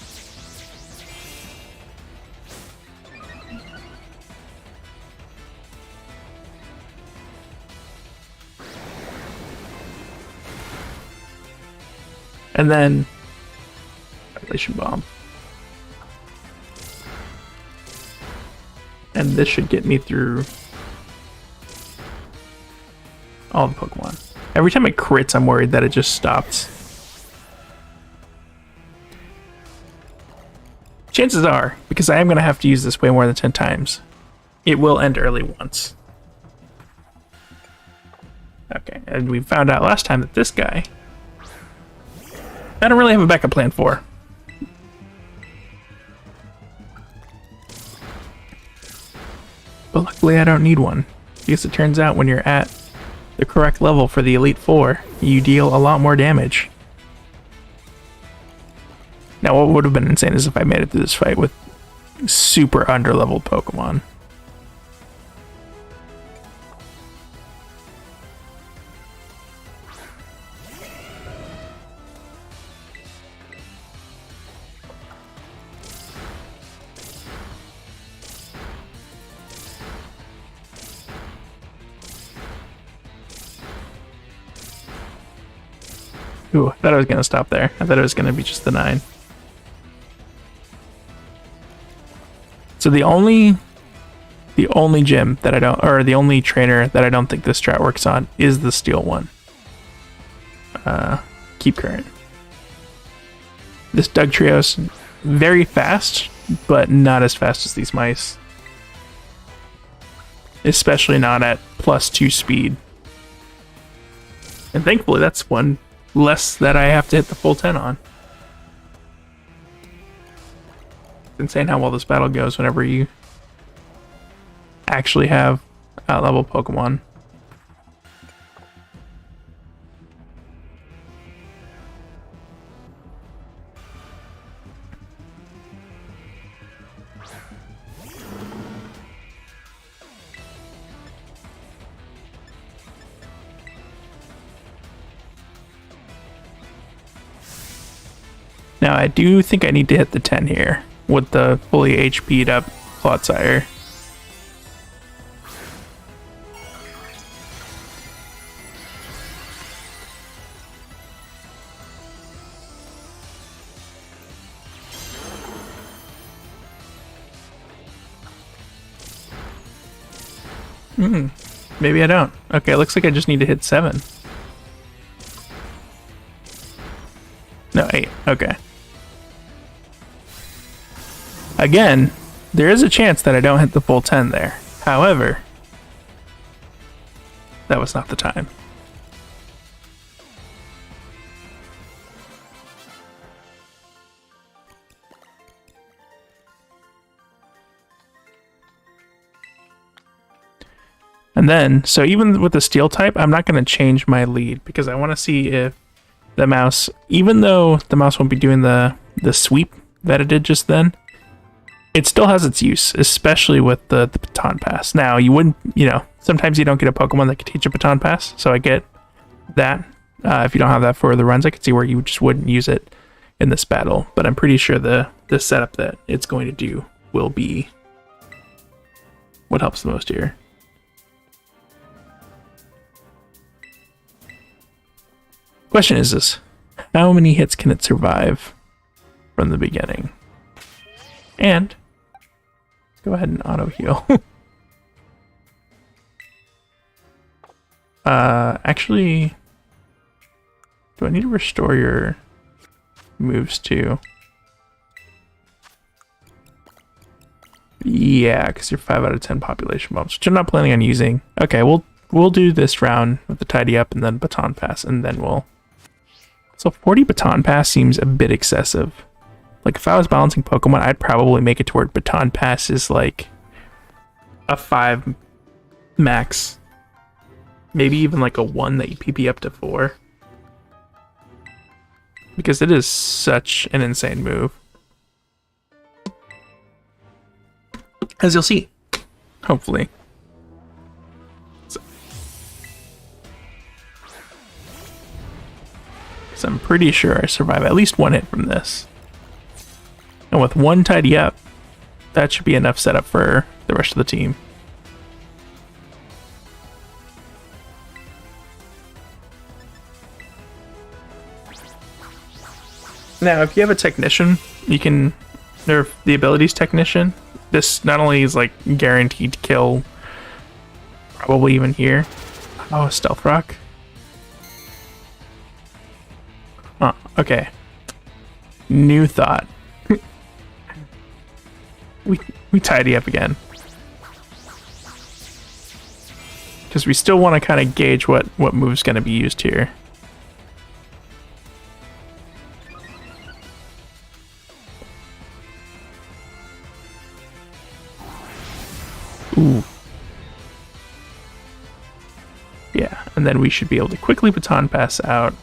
And then Population Bomb. And this should get me through all the Pokemon. Every time it crits, I'm worried that it just stops. Chances are, because I am going to have to use this way more than 10 times, it will end early once. Okay, and we found out last time that this guy, I don't really have a backup plan for. But luckily I don't need one, because it turns out when you're at the correct level for the Elite Four, you deal a lot more damage. Now what would have been insane is if I made it through this fight with super underleveled Pokemon. Ooh, I thought I was going to stop there. I thought it was going to be just the 9. So the only gym that I don't, or the only trainer that I don't think this strat works on is the steel one. Keep current. This Dugtrios, very fast, but not as fast as these mice. Especially not at +2 speed. And thankfully that's one less that I have to hit the full 10 on. It's insane how well this battle goes whenever you actually have level Pokemon. Now I do think I need to hit the 10 here with the fully HP'd up Clodsire. Maybe I don't. Okay, it looks like I just need to hit 7. No, 8. Okay. Again, there is a chance that I don't hit the full 10 there. However, that was not the time. And then, so even with the steel type, I'm not going to change my lead because I want to see if the mouse, even though the mouse won't be doing the sweep that it did just then, it still has its use, especially with the baton pass. Now, you wouldn't, you know, sometimes you don't get a Pokemon that can teach a baton pass, so I get that. If you don't have that for the runs, I could see where you just wouldn't use it in this battle, but I'm pretty sure the setup that it's going to do will be what helps the most here. Question is this: how many hits can it survive from the beginning? And go ahead and auto heal. Actually, do I need to restore your moves too? Yeah, because you're 5 out of 10 population bumps, which I'm not planning on using. Okay, we'll do this round with the tidy up and then baton pass, and then we'll So 40 Baton Pass seems a bit excessive. Like, if I was balancing Pokemon, I'd probably make it to where Baton Pass is like a 5 max. Maybe even like a 1 that you PP up to 4. Because it is such an insane move. As you'll see, hopefully. So I'm pretty sure I survive at least 1 hit from this. And with 1 tidy up, that should be enough setup for the rest of the team. Now, if you have a technician, you can nerf the abilities technician. This not only is like guaranteed to kill, probably even here. Oh, Stealth Rock. Huh, okay. New thought. we tidy up again. Because we still want to kind of gauge what move's going to be used here. Ooh. Yeah, and then we should be able to quickly Baton Pass out.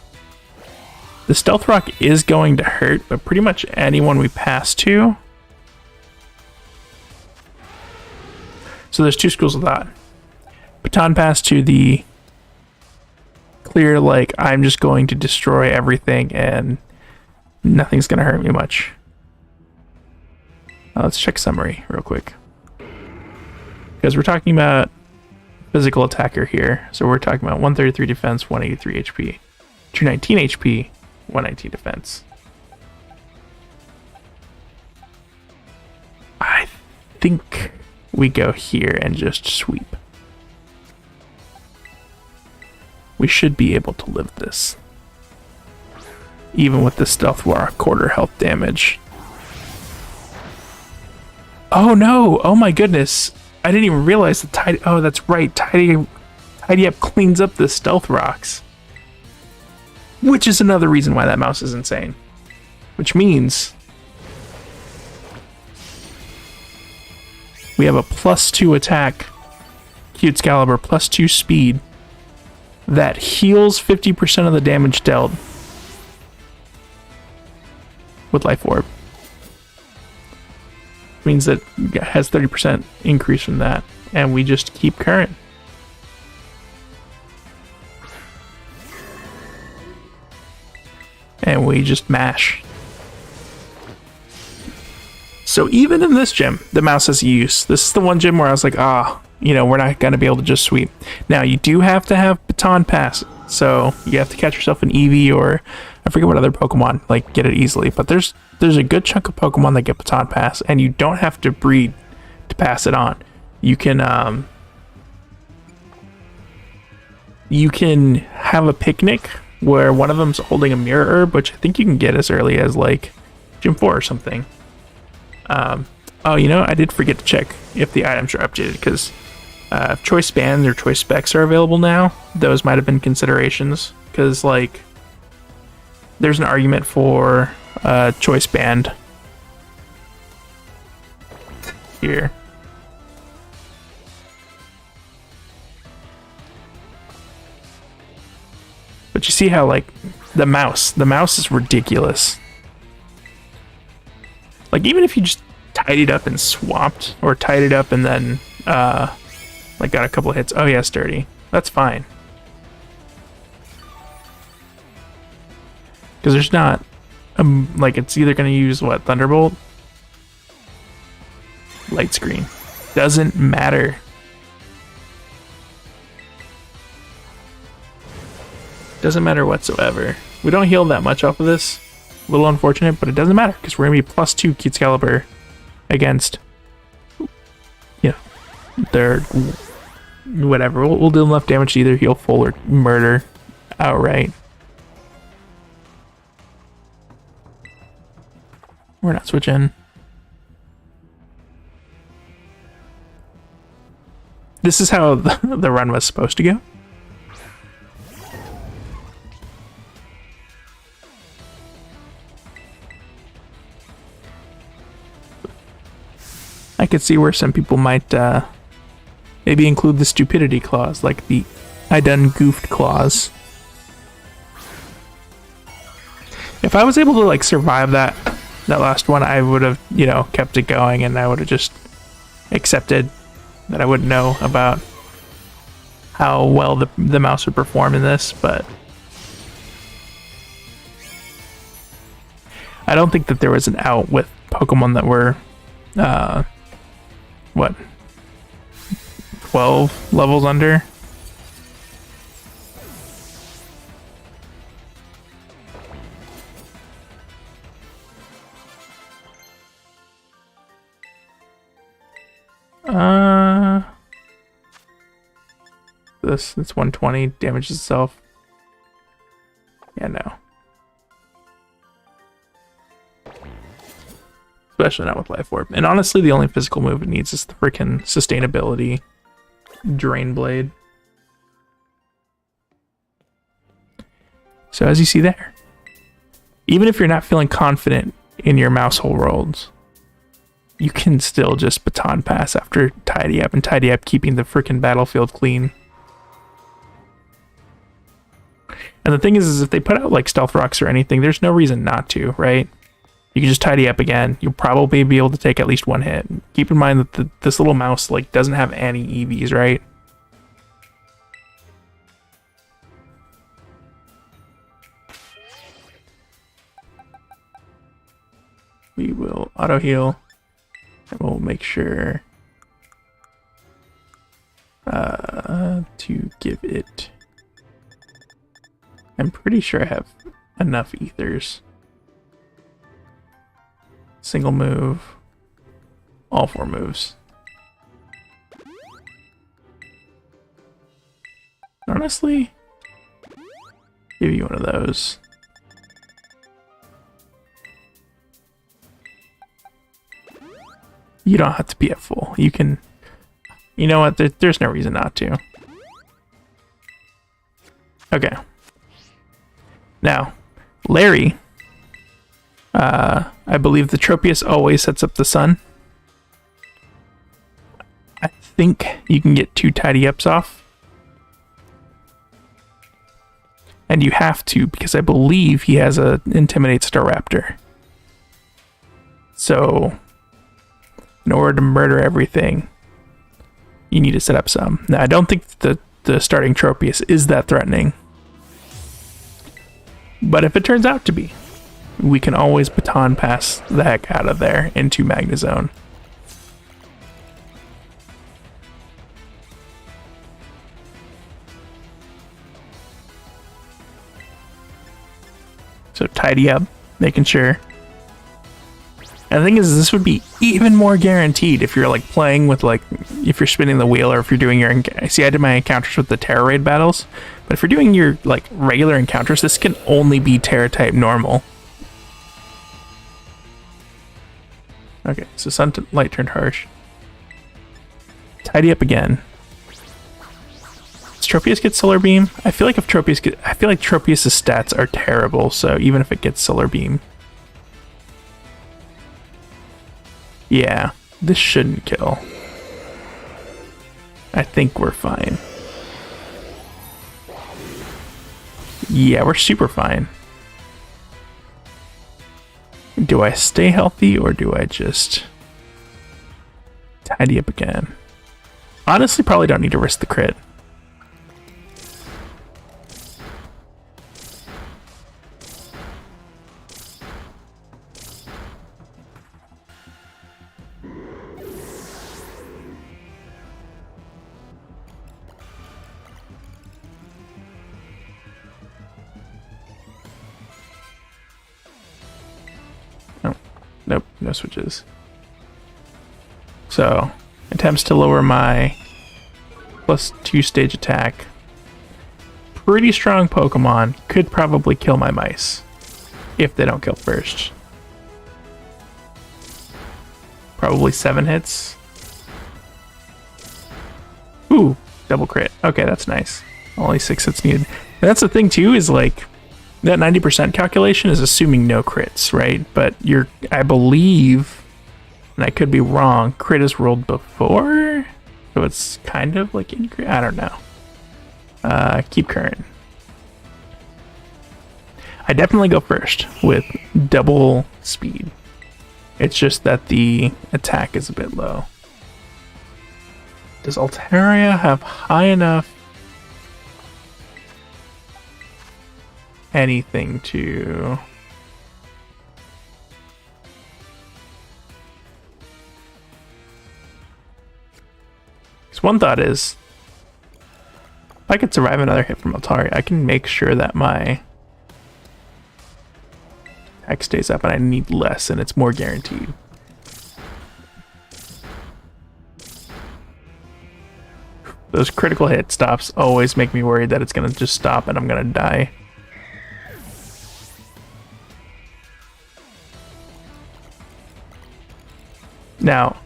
The Stealth Rock is going to hurt, but pretty much anyone we pass to. So there's 2 schools of thought. Baton Pass to the clear, like, I'm just going to destroy everything and nothing's going to hurt me much. Let's check summary real quick. Because we're talking about physical attacker here. So we're talking about 133 defense, 183 HP, 219 HP, 119 defense. I think we go here and just sweep. We should be able to live this. Even with the Stealth Rock quarter health damage. Oh no! Oh my goodness! I didn't even realize the tidy. Oh, that's right. Tidy up cleans up the Stealth Rocks. Which is another reason why that mouse is insane. Which means we have a +2 attack, Excalibur, +2 speed, that heals 50% of the damage dealt with Life Orb. Means that it has 30% increase from that, and we just keep current. And we just mash. So even in this gym, the mouse has use. This is the one gym where I was like, we're not going to be able to just sweep. Now, you do have to have Baton Pass, so you have to catch yourself an Eevee, or I forget what other Pokemon, like, get it easily. But there's a good chunk of Pokemon that get Baton Pass, and you don't have to breed to pass it on. You can have a picnic where one of them's holding a mirror herb, which I think you can get as early as, like, Gym 4 or something. I did forget to check if the items are updated, because if choice bands or choice specs are available now, those might have been considerations, because, like, there's an argument for choice band here. But you see how, like, the mouse is ridiculous. Like, even if you just tidied up and swapped, or tidied up and then like got a couple of hits. Oh yeah, sturdy. That's fine. Because there's not like, it's either going to use what, Thunderbolt, Light Screen, doesn't matter. Doesn't matter whatsoever. We don't heal that much off of this. A little unfortunate, but it doesn't matter because we're gonna be +2 Excalibur against, their whatever. We'll deal enough damage to either heal full or murder outright. We're not switching. This is how the run was supposed to go. I could see where some people might maybe include the stupidity clause, like the I done goofed clause. If I was able to like survive that last one, I would have, you know, kept it going, and I would have just accepted that I wouldn't know about how well the mouse would perform in this, but I don't think that there was an out with Pokemon that were what, 12 levels under. It's 120, damages itself. Yeah, no. Especially not with Life Orb. And honestly, the only physical move it needs is the freaking sustainability Drain Blade. So as you see there, even if you're not feeling confident in your mousehole rolls, you can still just baton pass after Tidy Up, and Tidy Up keeping the freaking battlefield clean. And the thing is if they put out like Stealth Rocks or anything, there's no reason not to, right? You can just Tidy Up again. You'll probably be able to take at least one hit. Keep in mind that this little mouse like doesn't have any EVs, right? We will auto heal, and we'll make sure to give it. I'm pretty sure I have enough ethers. Single move, all 4 moves. Honestly, give you one of those. You don't have to be at full. You can, you know what, there's no reason not to. Okay. Now, Larry, I believe the Tropius always sets up the sun. I think you can get 2 Tidy Ups off. And you have to, because I believe he has a Intimidate Staraptor. So, in order to murder everything, you need to set up some. Now, I don't think the starting Tropius is that threatening. But if it turns out to be, we can always baton pass the heck out of there into Magnezone. So Tidy Up, making sure. And the thing is, this would be even more guaranteed if you're like playing with like, if you're spinning the wheel or if you're doing your, see I did my encounters with the Tera raid battles, but if you're doing your like regular encounters, this can only be Tera type normal. Okay, so Sunlight turned harsh. Tidy Up again. Does Tropius get Solar Beam? I feel like Tropius' stats are terrible, so even if it gets Solar Beam. Yeah, this shouldn't kill. I think we're fine. Yeah, we're super fine. Do I stay healthy or do I just Tidy Up again? Honestly, probably don't need to risk the crit. Nope, no switches. So, attempts to lower my +2 stage attack. Pretty strong Pokemon. Could probably kill my mice. If they don't kill first. Probably 7 hits. Ooh, double crit. Okay, that's nice. Only 6 hits needed. And that's the thing too, is like, that 90% calculation is assuming no crits, right? But I believe, and I could be wrong. Crit is rolled before, so it's kind of like in crit. I don't know. Keep current. I definitely go first with double speed. It's just that the attack is a bit low. Does Altaria have high enough anything to... Because one thought is, if I could survive another hit from Altaria, I can make sure that my attack stays up and I need less and it's more guaranteed. Those critical hit stops always make me worried that it's going to just stop and I'm going to die. Now,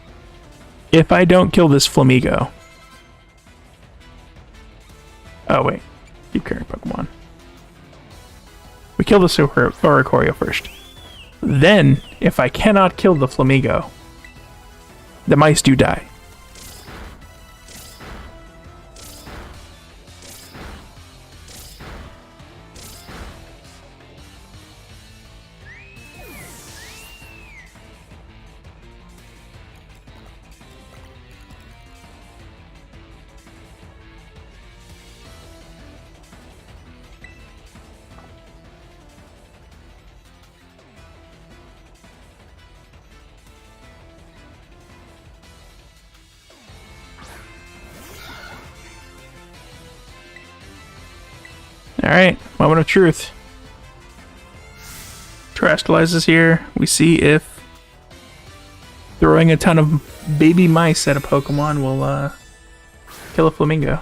if I don't kill this Flamigo... Oh, wait. Keep current Pokemon. We kill the Oricorio first. Then, if I cannot kill the Flamigo, the mice do die. Alright, moment of truth. Terastallize is here. We see if throwing a ton of baby mice at a Pokemon will kill a Flamingo.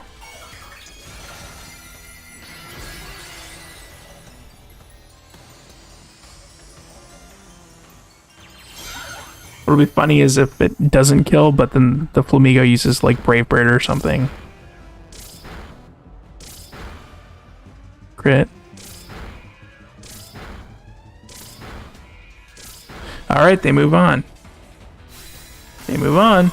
What'll be funny is if it doesn't kill, but then the Flamingo uses like Brave Bird or something. Crit. Alright, they move on. They move on.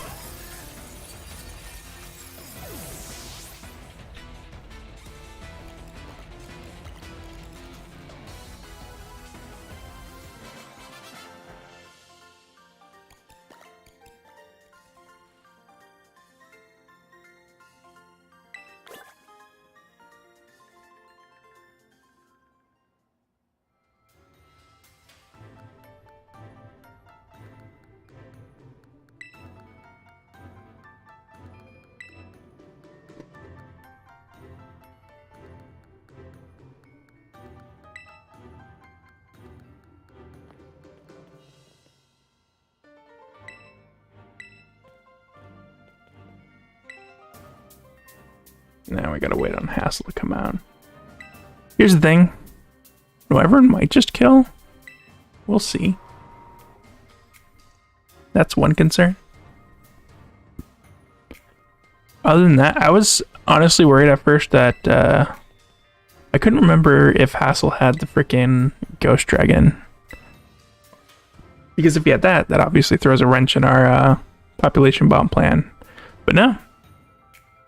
Now we gotta wait on Hassel to come out. Here's the thing. Wyvern might just kill. We'll see. That's one concern. Other than that, I was honestly worried at first that I couldn't remember if Hassel had the freaking Ghost Dragon. Because if he had that, that obviously throws a wrench in our population bomb plan. But no.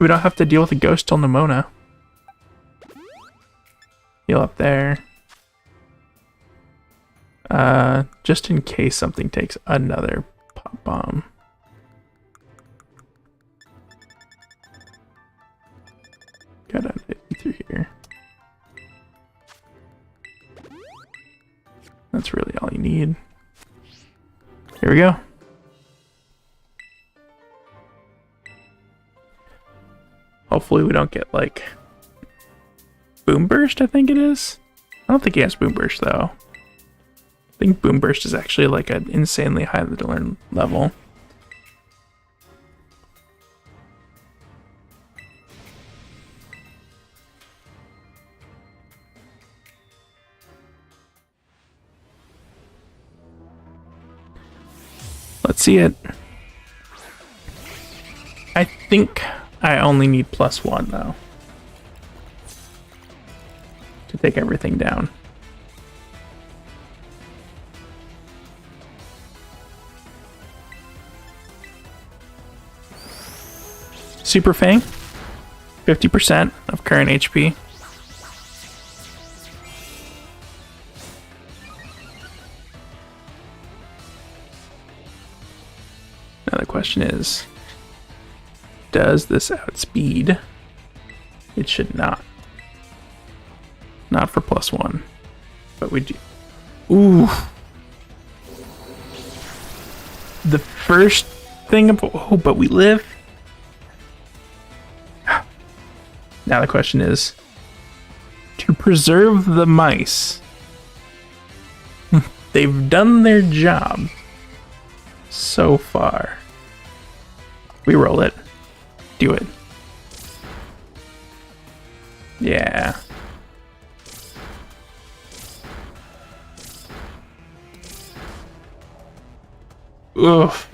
We don't have to deal with a ghost till Nimona. Heal up there. Just in case something takes another pop bomb. Gotta get through here. That's really all you need. Here we go. Hopefully we don't get, like, Boom Burst, I think it is. I don't think he has Boom Burst, though. I think Boom Burst is actually, like, an insanely high level. Let's see it. I think I only need +1 though to take everything down. Super Fang, 50% of current HP. Now the question is, does this outspeed? It should not. Not for +1. But we do. Ooh. The first thing of, oh, but we live. Now the question is, to preserve the mice, they've done their job so far. We roll it. Do it. Yeah. Oof.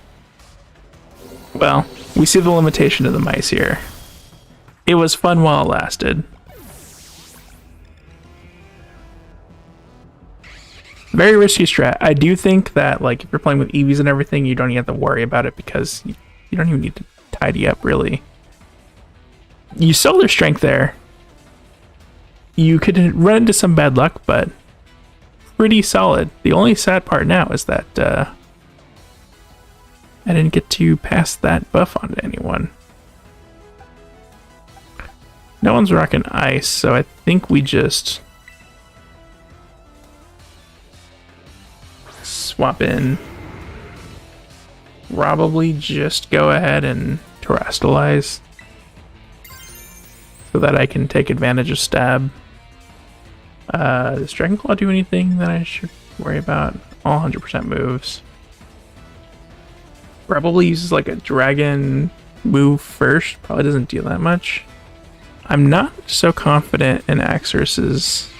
Well, we see the limitation of the mice here. It was fun while it lasted. Very risky strat. I do think that, like, if you're playing with EVs and everything, you don't even have to worry about it because you don't even need to tidy up, really. You sell their strength there. You could run into some bad luck, but pretty solid. The only sad part now is that I didn't get to pass that buff on to anyone. No one's rocking ice, so I think we just swap in. Probably just go ahead and terrestrialize so that I can take advantage of stab. Does Dragon Claw do anything that I should worry about? All 100% moves. Probably uses like a dragon move first. Probably doesn't deal that much. I'm not so confident in Axorus's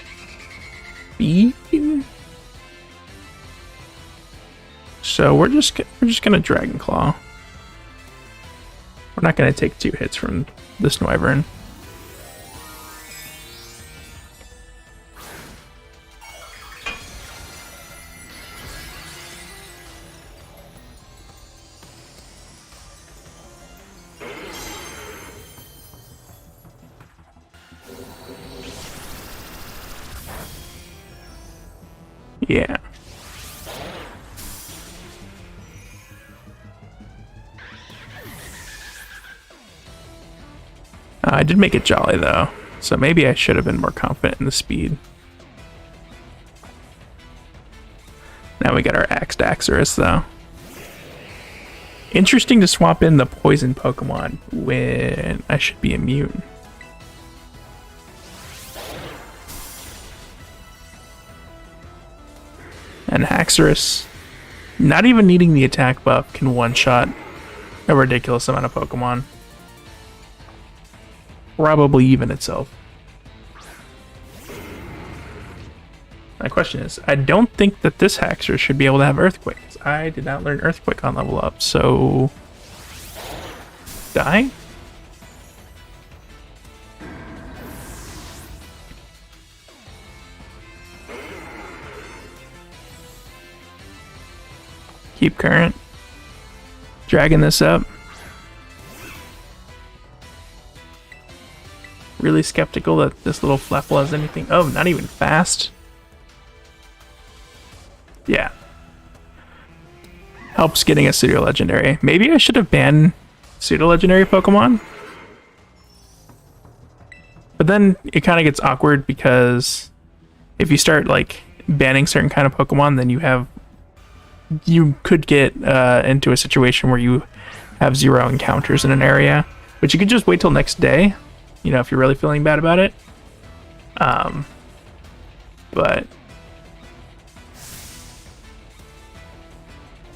speed. So we're just gonna Dragon Claw. We're not gonna take 2 hits from this Wyvern. Yeah. I did make it jolly though, so maybe I should have been more confident in the speed. Now we got our Axed Axorus though. Interesting to swap in the poison Pokemon when I should be immune. And Axorus, not even needing the attack buff, can one-shot a ridiculous amount of Pokemon. Probably even itself. My question is, I don't think that this Haxorus should be able to have Earthquake. I did not learn Earthquake on level up, so... Die? Keep current. Dragging this up. Really skeptical that this little Flapple has anything. Oh, not even fast. Yeah. Helps getting a pseudo legendary. Maybe I should have banned pseudo legendary Pokemon. But then it kind of gets awkward because if you start like banning certain kind of Pokemon, then you could get into a situation where you have 0 encounters in an area, but you could just wait till next day, you know, if you're really feeling bad about it. But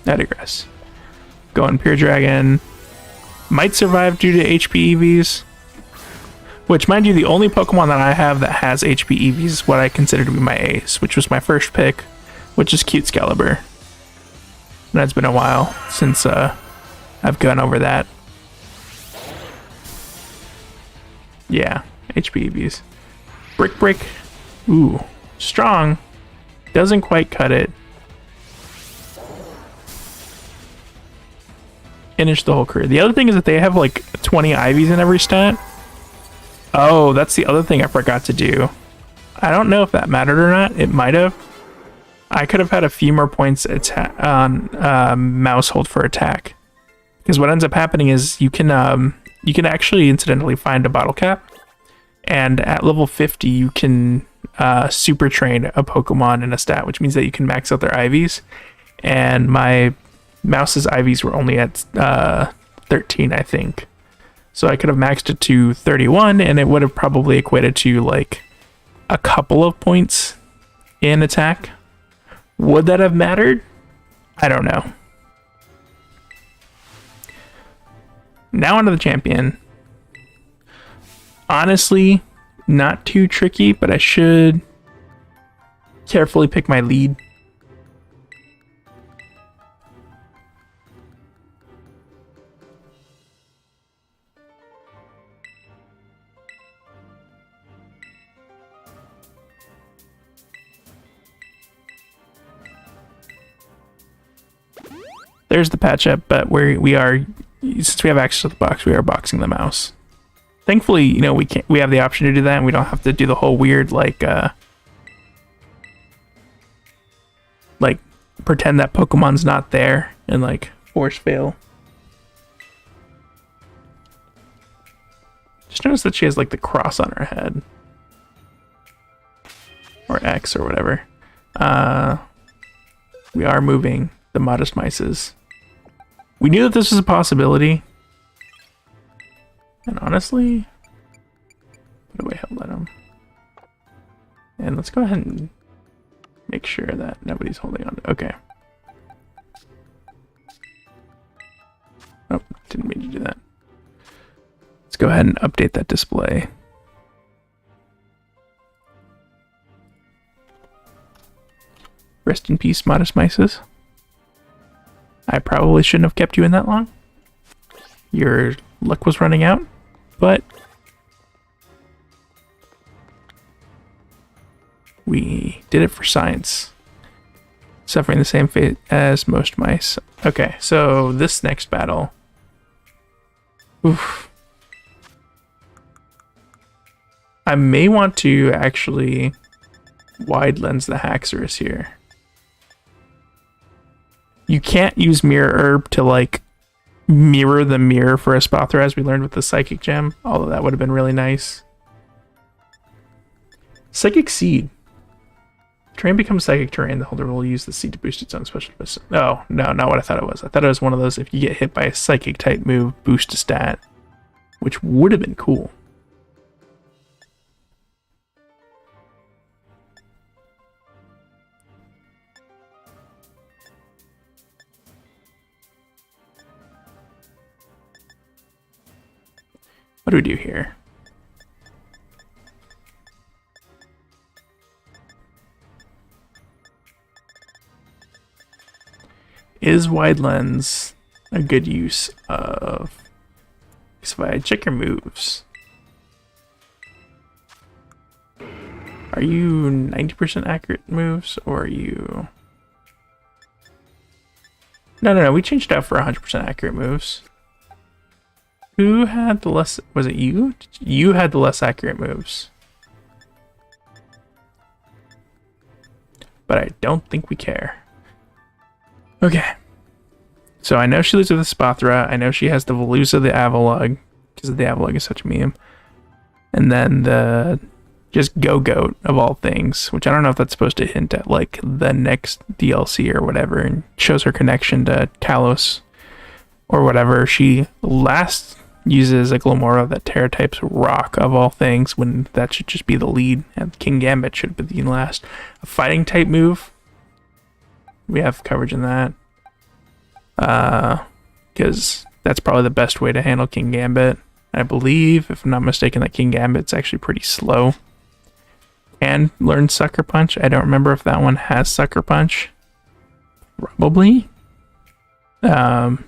I digress. Going Pure Dragon. Might survive due to HP EVs. Which, mind you, the only Pokemon that I have that has HP EVs is what I consider to be my ace, which was my first pick, which is Cute Excalibur. And it's been a while since I've gone over that. Yeah, HP EVs. Brick Brick. Ooh, strong. Doesn't quite cut it. finish the whole career. The other thing is that they have like 20 Ivies in every stat. Oh, that's the other thing I forgot to do. I don't know if that mattered or not. It might have. I could have had a few more points on mouse hold for attack. Because what ends up happening is you can actually incidentally find a bottle cap. And at level 50, you can super train a Pokemon in a stat, which means that you can max out their Ivies. And my mouse's Ivies were only at 13, I think. So I could have maxed it to 31, and it would have probably equated to like a couple of points in attack. Would that have mattered? I don't know. Now onto the champion. Honestly, not too tricky, but I should carefully pick my lead. There's the patch up, but we are, since we have access to the box, we are boxing the mouse. Thankfully, you know, we have the option to do that, and we don't have to do the whole weird like pretend that Pokemon's not there and like force fail. Just notice that she has like the cross on her head, or X or whatever. We are moving the Modest Mices. We knew that this was a possibility. And honestly, put away Held Item. And let's go ahead and make sure that nobody's holding on to, okay. Oh, didn't mean to do that. Let's go ahead and update that display. Rest in peace, Modest Mices. I probably shouldn't have kept you in that long. Your luck was running out, but we did it for science. Suffering the same fate as most mice. Okay, so this next battle. Oof. I may want to actually wide lens the Haxorus here. You can't use Mirror Herb to like mirror the mirror for a Spothra, as we learned with the Psychic Gem, although that would have been really nice. Psychic Seed. Terrain becomes Psychic Terrain. The holder will use the seed to boost its own special defense. Oh, no, not what I thought it was. I thought it was one of those, if you get hit by a Psychic type move, boost a stat, which would have been cool. What do we do here? Is wide lens a good use of... So if I check your moves, are you 90% accurate moves, or are you... No, we changed it out for 100% accurate moves. Who had the less... Was it you? You had the less accurate moves. But I don't think we care. Okay. So I know she lives with the Spothra. I know she has the Veluza, the Avalugg, because the Avalugg is such a meme. And then the... just Go-Goat, of all things, which I don't know if that's supposed to hint at, like, the next DLC or whatever, and shows her connection to Kalos or whatever. She last uses a Glimmora that Tera types rock, of all things, when that should just be the lead, and King Gambit should be the last. A fighting type move, we have coverage in that, because that's probably the best way to handle King Gambit. I believe, if I'm not mistaken, that King Gambit's actually pretty slow. And learn Sucker Punch. I don't remember if that one has Sucker Punch. Probably. Oof.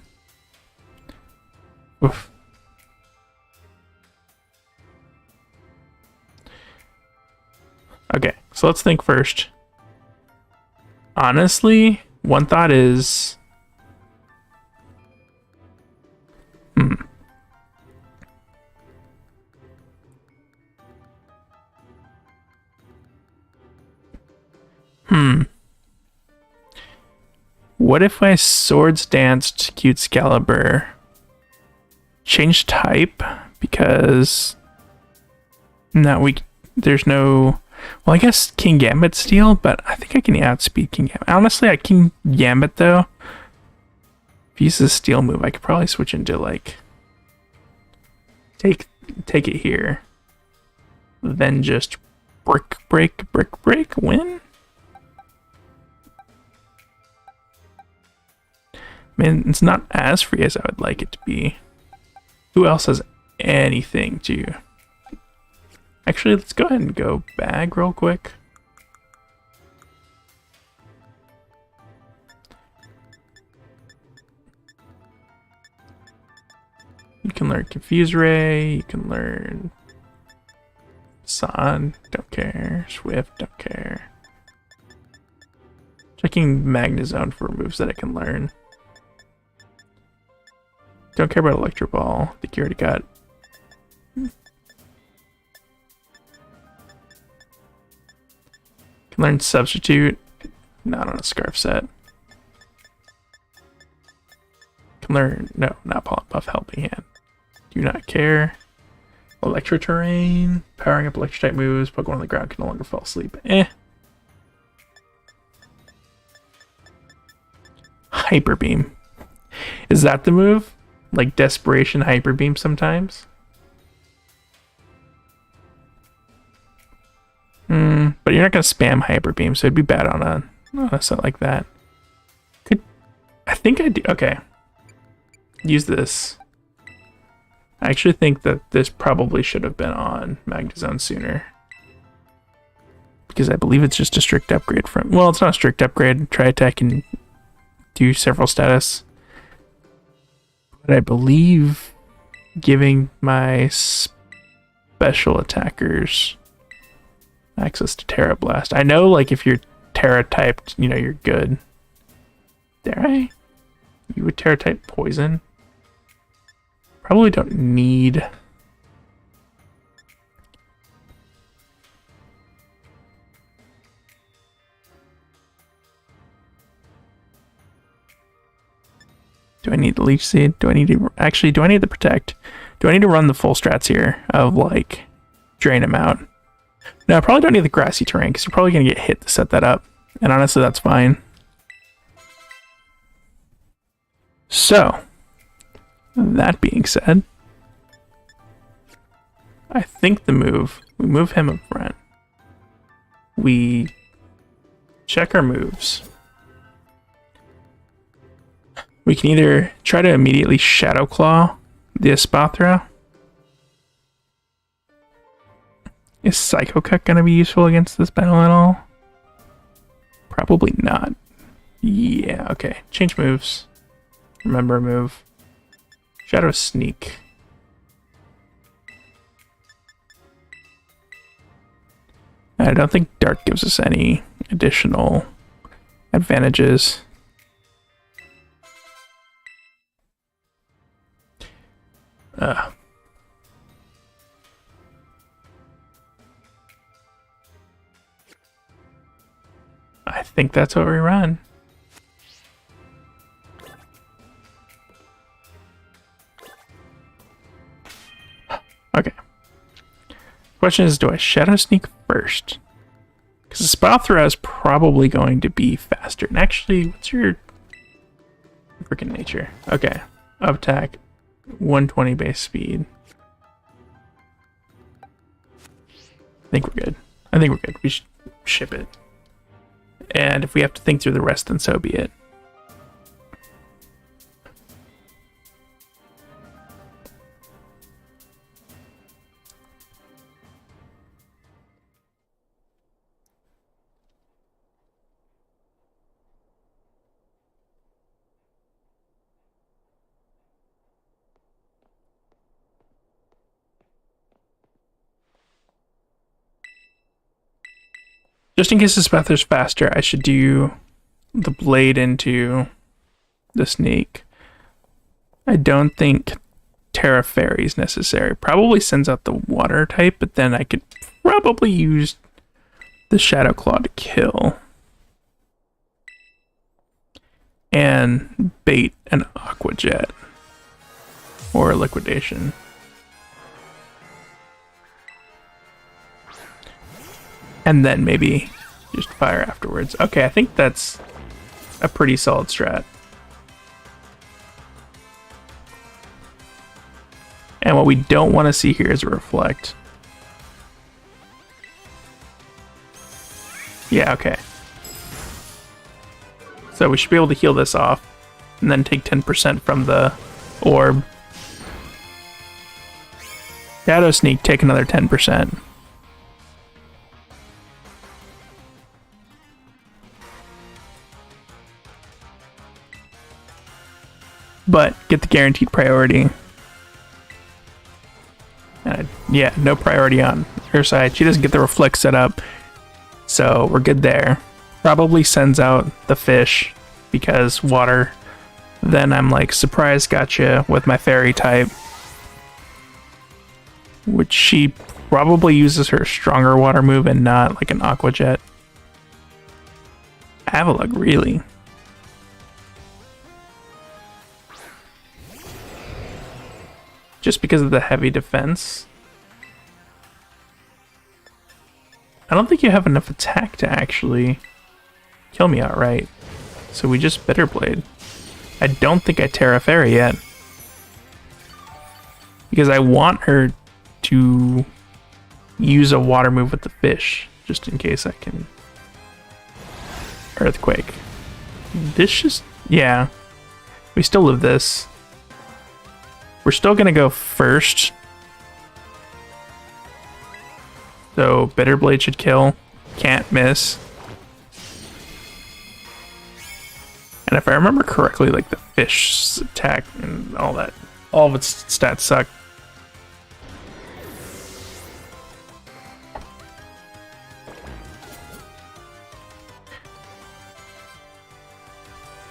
Okay, so let's think first. Honestly, one thought is... What if I Swords Danced Cute Excalibur? Change type because there's no. Well, I guess King Gambit Steel, but I think I can outspeed King Gambit. Honestly, I King Gambit though. If he uses a steel move, I could probably switch into like take it here, then just brick break win. I mean, it's not as free as I would like it to be. Who else has anything to? Actually, let's go ahead and go bag real quick. You can learn Confuse Ray, you can learn Son, don't care. Swift, don't care. Checking Magnezone for moves that I can learn. Don't care about Electro Ball. I think you already got. Can learn Substitute. Not on a Scarf set. Can learn. No, not Buff Helping Hand. Do not care. Electro Terrain. Powering up Electro type moves. Pokemon on the ground can no longer fall asleep. Hyper Beam. Is that the move? Like Desperation Hyper Beam sometimes? But you're not going to spam Hyper Beam, so it'd be bad on a set like that. I think I do. Okay. Use this. I actually think that this probably should have been on Magnezone sooner. Because I believe it's just a strict upgrade from... Well, it's not a strict upgrade. Tri-Attack and do several status. But I believe giving my special attackers access to Tera Blast. I know, like, if you're Tera typed, you know, you're good. Dare I? You would Tera type Poison? Probably don't need... Do I need the Leech Seed? Do I need to... Actually, do I need the Protect? Do I need to run the full strats here of, like, drain them out? No, I probably don't need the Grassy Terrain, because you're probably going to get hit to set that up. And honestly, that's fine. So, that being said, I think the move, we move him up front. We check our moves. We can either try to immediately Shadow Claw the Espathra. Is Psycho Cut going to be useful against this battle at all? Probably not. Yeah, okay. Change moves. Remember a move. Shadow Sneak. I don't think Dark gives us any additional advantages. I think that's what we run. Okay. Question is, do I Shadow Sneak first? Because Espathra is probably going to be faster. And actually, what's your freaking nature? Okay. Up attack, 120 base speed. I think we're good. I think we're good. We should ship it. And if we have to think through the rest, then so be it. Just in case the Spathra's faster, I should do the blade into the snake. I don't think Tera Fairy is necessary. Probably sends out the water type, but then I could probably use the Shadow Claw to kill. and bait an Aqua Jet or a Liquidation. And then maybe just fire afterwards. Okay, I think that's a pretty solid strat. And what we don't want to see here is a Reflect. Yeah, okay. So we should be able to heal this off and then take 10% from the orb. Shadow Sneak, take another 10%. But get the guaranteed priority. Yeah, no priority on her side. She doesn't get the Reflect set up, so we're good there. Probably sends out the fish because water. Then I'm like, surprise gotcha with my fairy type, which she probably uses her stronger water move and not like an Aqua Jet. Avalugg, really? Just because of the heavy defense? I don't think you have enough attack to actually kill me outright. So we just Bitter Blade. I don't think I Tera Fairy yet. Because I want her to use a water move with the fish, just in case I can Earthquake. This just, yeah. We still live this. We're still gonna go first. So Bitter Blade should kill. Can't miss. And if I remember correctly, like the fish's attack and all that, all of its stats suck.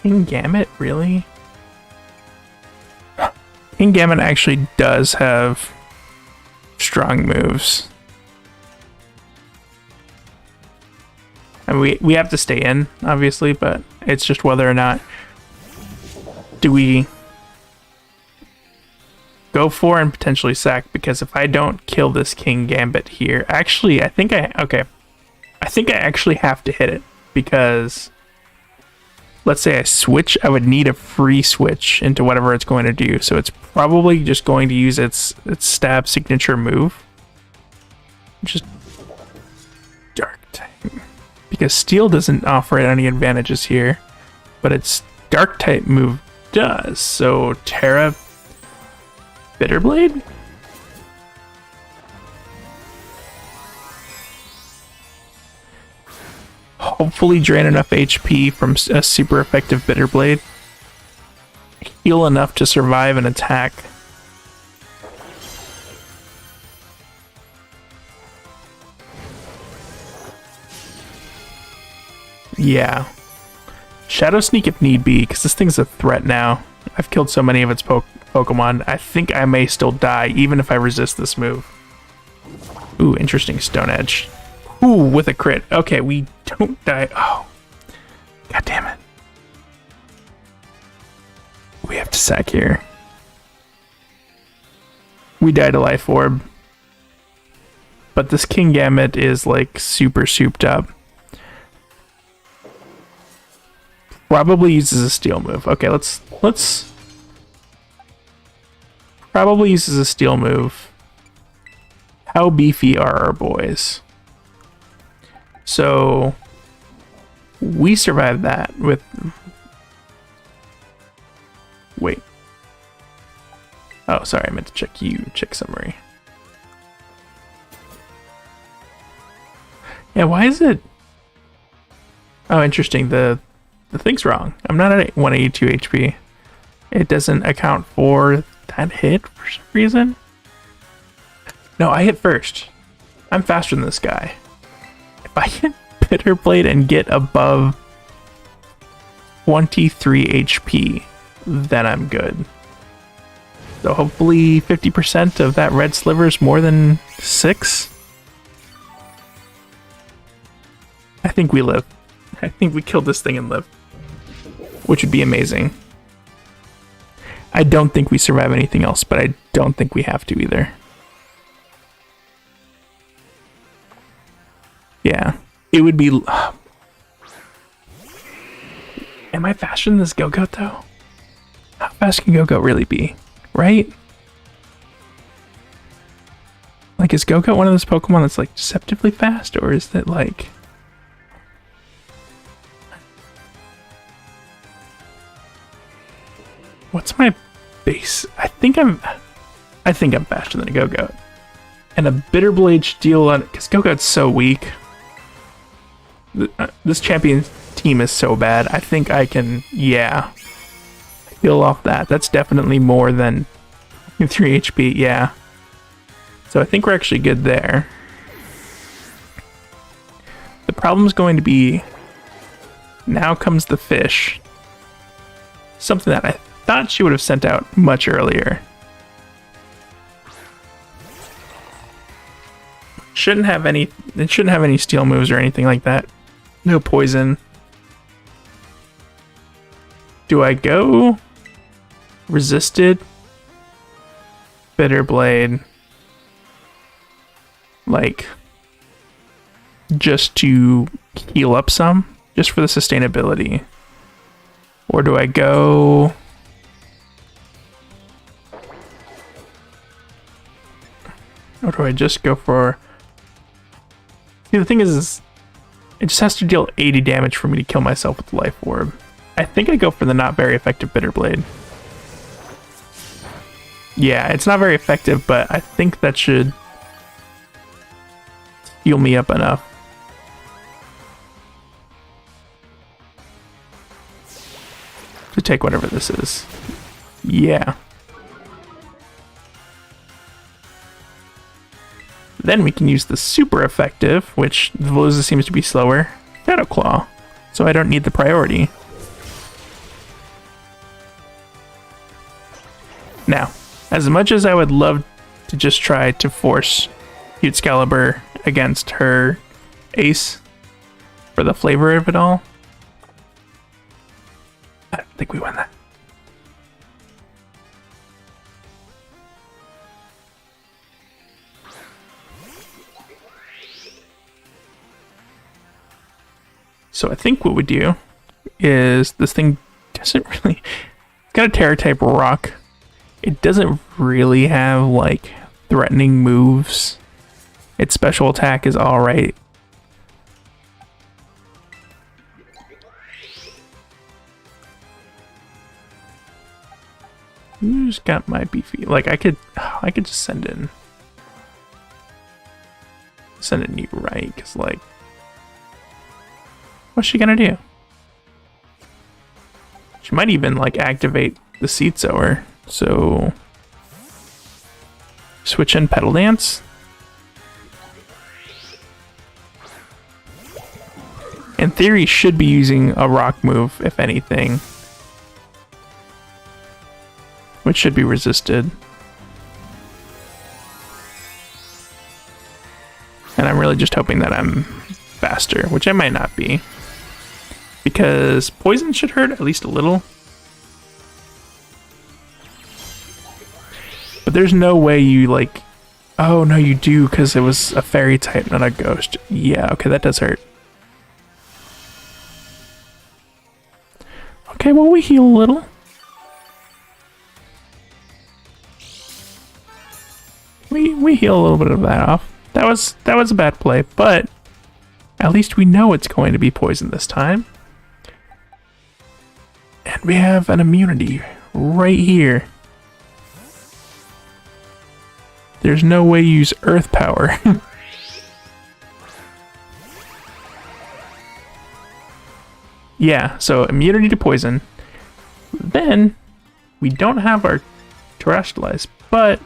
King Gambit, really? King Gambit actually does have strong moves. And we have to stay in, obviously, but it's just whether or not do we go for and potentially sack, because if I don't kill this King Gambit here, actually, I think I actually have to hit it, because let's say I switch, I would need a free switch into whatever it's going to do. So it's probably just going to use its stab signature move. Just Dark type. Because Steel doesn't offer it any advantages here, but its Dark type move does. So Tera Bitter Blade? Hopefully drain enough HP from a super effective Bitter Blade. Heal enough to survive an attack. Yeah. Shadow Sneak if need be, because this thing's a threat now. I've killed so many of its Pokemon. I think I may still die, even if I resist this move. Ooh, interesting. Stone Edge. Ooh, with a crit. Okay, we don't die. Oh. God damn it. We have to sack here. We die to Life Orb. But this King Gambit is like super souped up. Probably uses a Steel move. Okay, let's probably uses a Steel move. How beefy are our boys? So we survived that with, wait. Oh, sorry, I meant to check summary. Yeah, why is it? Oh, interesting. The thing's wrong. I'm not at 182 HP. It doesn't account for that hit for some reason. No, I hit first. I'm faster than this guy. If I hit Bitter Blade and get above 23 HP, then I'm good. So hopefully 50% of that red sliver is more than 6. I think we live. I think we killed this thing and live. which would be amazing. I don't think we survive anything else, but I don't think we have to either. Yeah, it would be... Am I faster than this Go-Goat, though? How fast can Go-Goat really be? Right? Like, is Go-Goat one of those Pokemon that's, like, deceptively fast? Or is that, like... What's my base? I think I'm faster than a Go-Goat. And a Bitter Blade should deal on... Because Go-Goat's so weak. This champion team is so bad. I think I can... Yeah. Heal off that. That's definitely more than 3 HP. Yeah. So I think we're actually good there. The problem's going to be... Now comes the fish. Something that I thought she would have sent out much earlier. It shouldn't have any steel moves or anything like that. No poison. Do I go resisted? Bitter Blade. Like, just to heal up some? Just for the sustainability? Or do I go... Or do I just go for... See, the thing is it just has to deal 80 damage for me to kill myself with the Life Orb. I think I go for the not very effective Bitter Blade. Yeah, it's not very effective, but I think that should heal me up enough. To take whatever this is. Yeah. Then we can use the super effective, which Veluza seems to be slower, Shadow Claw, so I don't need the priority. Now, as much as I would love to just try to force Excalibur against her ace for the flavor of it all, I don't think we win that. So I think what we do is this thing doesn't really... It's got a Tera type rock. It doesn't really have, like, threatening moves. Its special attack is alright. Who's got my beefy? Like, I could just send in you, right? Because, like, what's she gonna do? She might even, like, activate the Seed Sower. So, switch in Petal Dance. In theory, should be using a rock move, if anything. Which should be resisted. And I'm really just hoping that I'm faster, which I might not be. Because poison should hurt at least a little. But there's no way you, like... Oh, no, you do, because it was a fairy type, not a ghost. Yeah, okay, that does hurt. Okay, well, we heal a little. We heal a little bit of that off. That was a bad play, but at least we know it's going to be poison this time. And we have an immunity right here. There's no way you use Earth Power. Yeah, so immunity to poison. Then, we don't have our Terrestrialize, but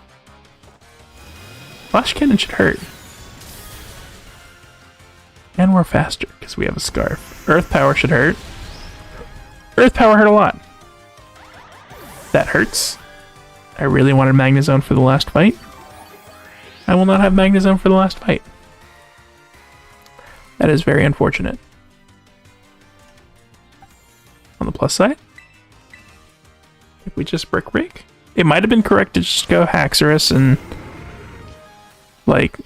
Flash Cannon should hurt. And we're faster, because we have a Scarf. Earth Power should hurt. Earth Power hurt a lot. That hurts. I really wanted Magnezone for the last fight. I will not have Magnezone for the last fight. That is very unfortunate. On the plus side, If we just brick break, it might have been correct to just go Haxorus and like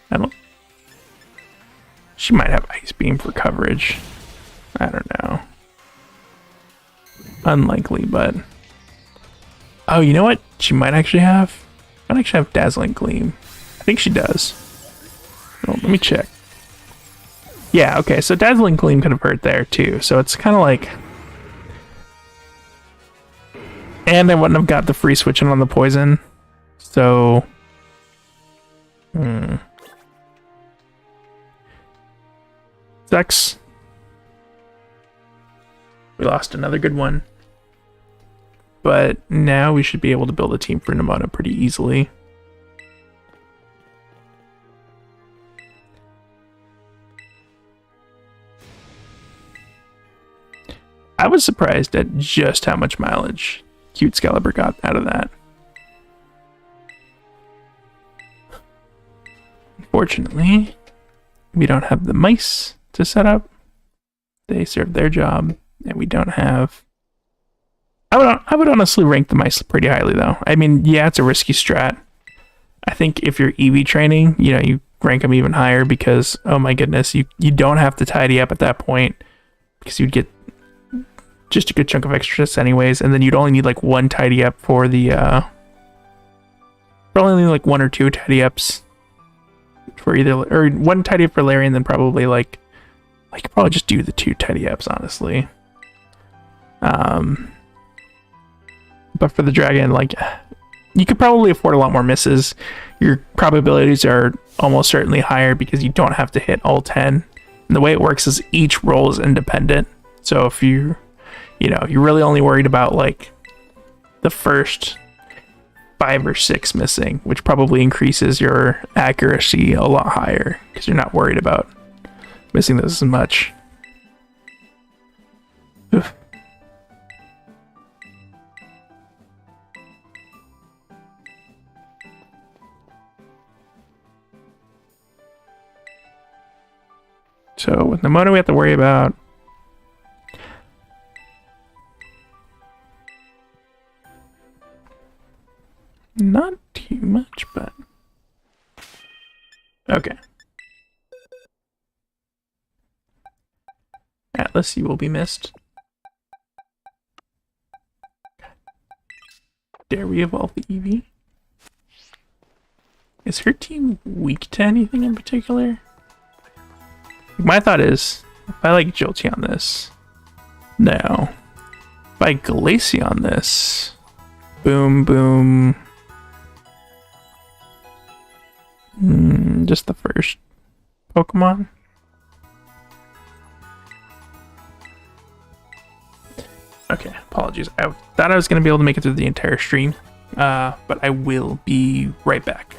I don't. She might have Ice Beam for coverage. I don't know. Unlikely, but oh, you know what? She might actually have. Might actually have Dazzling Gleam. I think she does. Oh, let me check. Yeah, okay, so Dazzling Gleam could have hurt there too, so it's kind of like... And I wouldn't have got the free switching on the poison, so... Sucks. We lost another good one. But now we should be able to build a team for Nimona pretty easily. I was surprised at just how much mileage Cute Excalibur got out of that. Unfortunately, we don't have the mice to set up. They serve their job, and we don't have... I would honestly rank the mice pretty highly, though. I mean, yeah, it's a risky strat. I think if you're EV training, you know, you rank them even higher because, oh my goodness, you don't have to tidy up at that point because you'd get just a good chunk of extras anyways, and then you'd only need like one tidy up for the probably like one or two tidy ups for either, or one tidy up for Larry, and then probably like I could probably just do the two tidy ups, honestly. But for the dragon, like, you could probably afford a lot more misses. Your probabilities are almost certainly higher because you don't have to hit all 10. And the way it works is each roll is independent. So if you're really only worried about like the first 5 or 6 missing, which probably increases your accuracy a lot higher because you're not worried about missing those as much. Oof. So with Nimona, we have to worry about not too much, but okay. Atlas, you will be missed. Dare we evolve the Eevee? Is her team weak to anything in particular? My thought is, if I like Jolteon on this, no. If I Glaceon on this, boom, boom. Just the first Pokemon. Okay, apologies. I thought I was going to be able to make it through the entire stream, but I will be right back.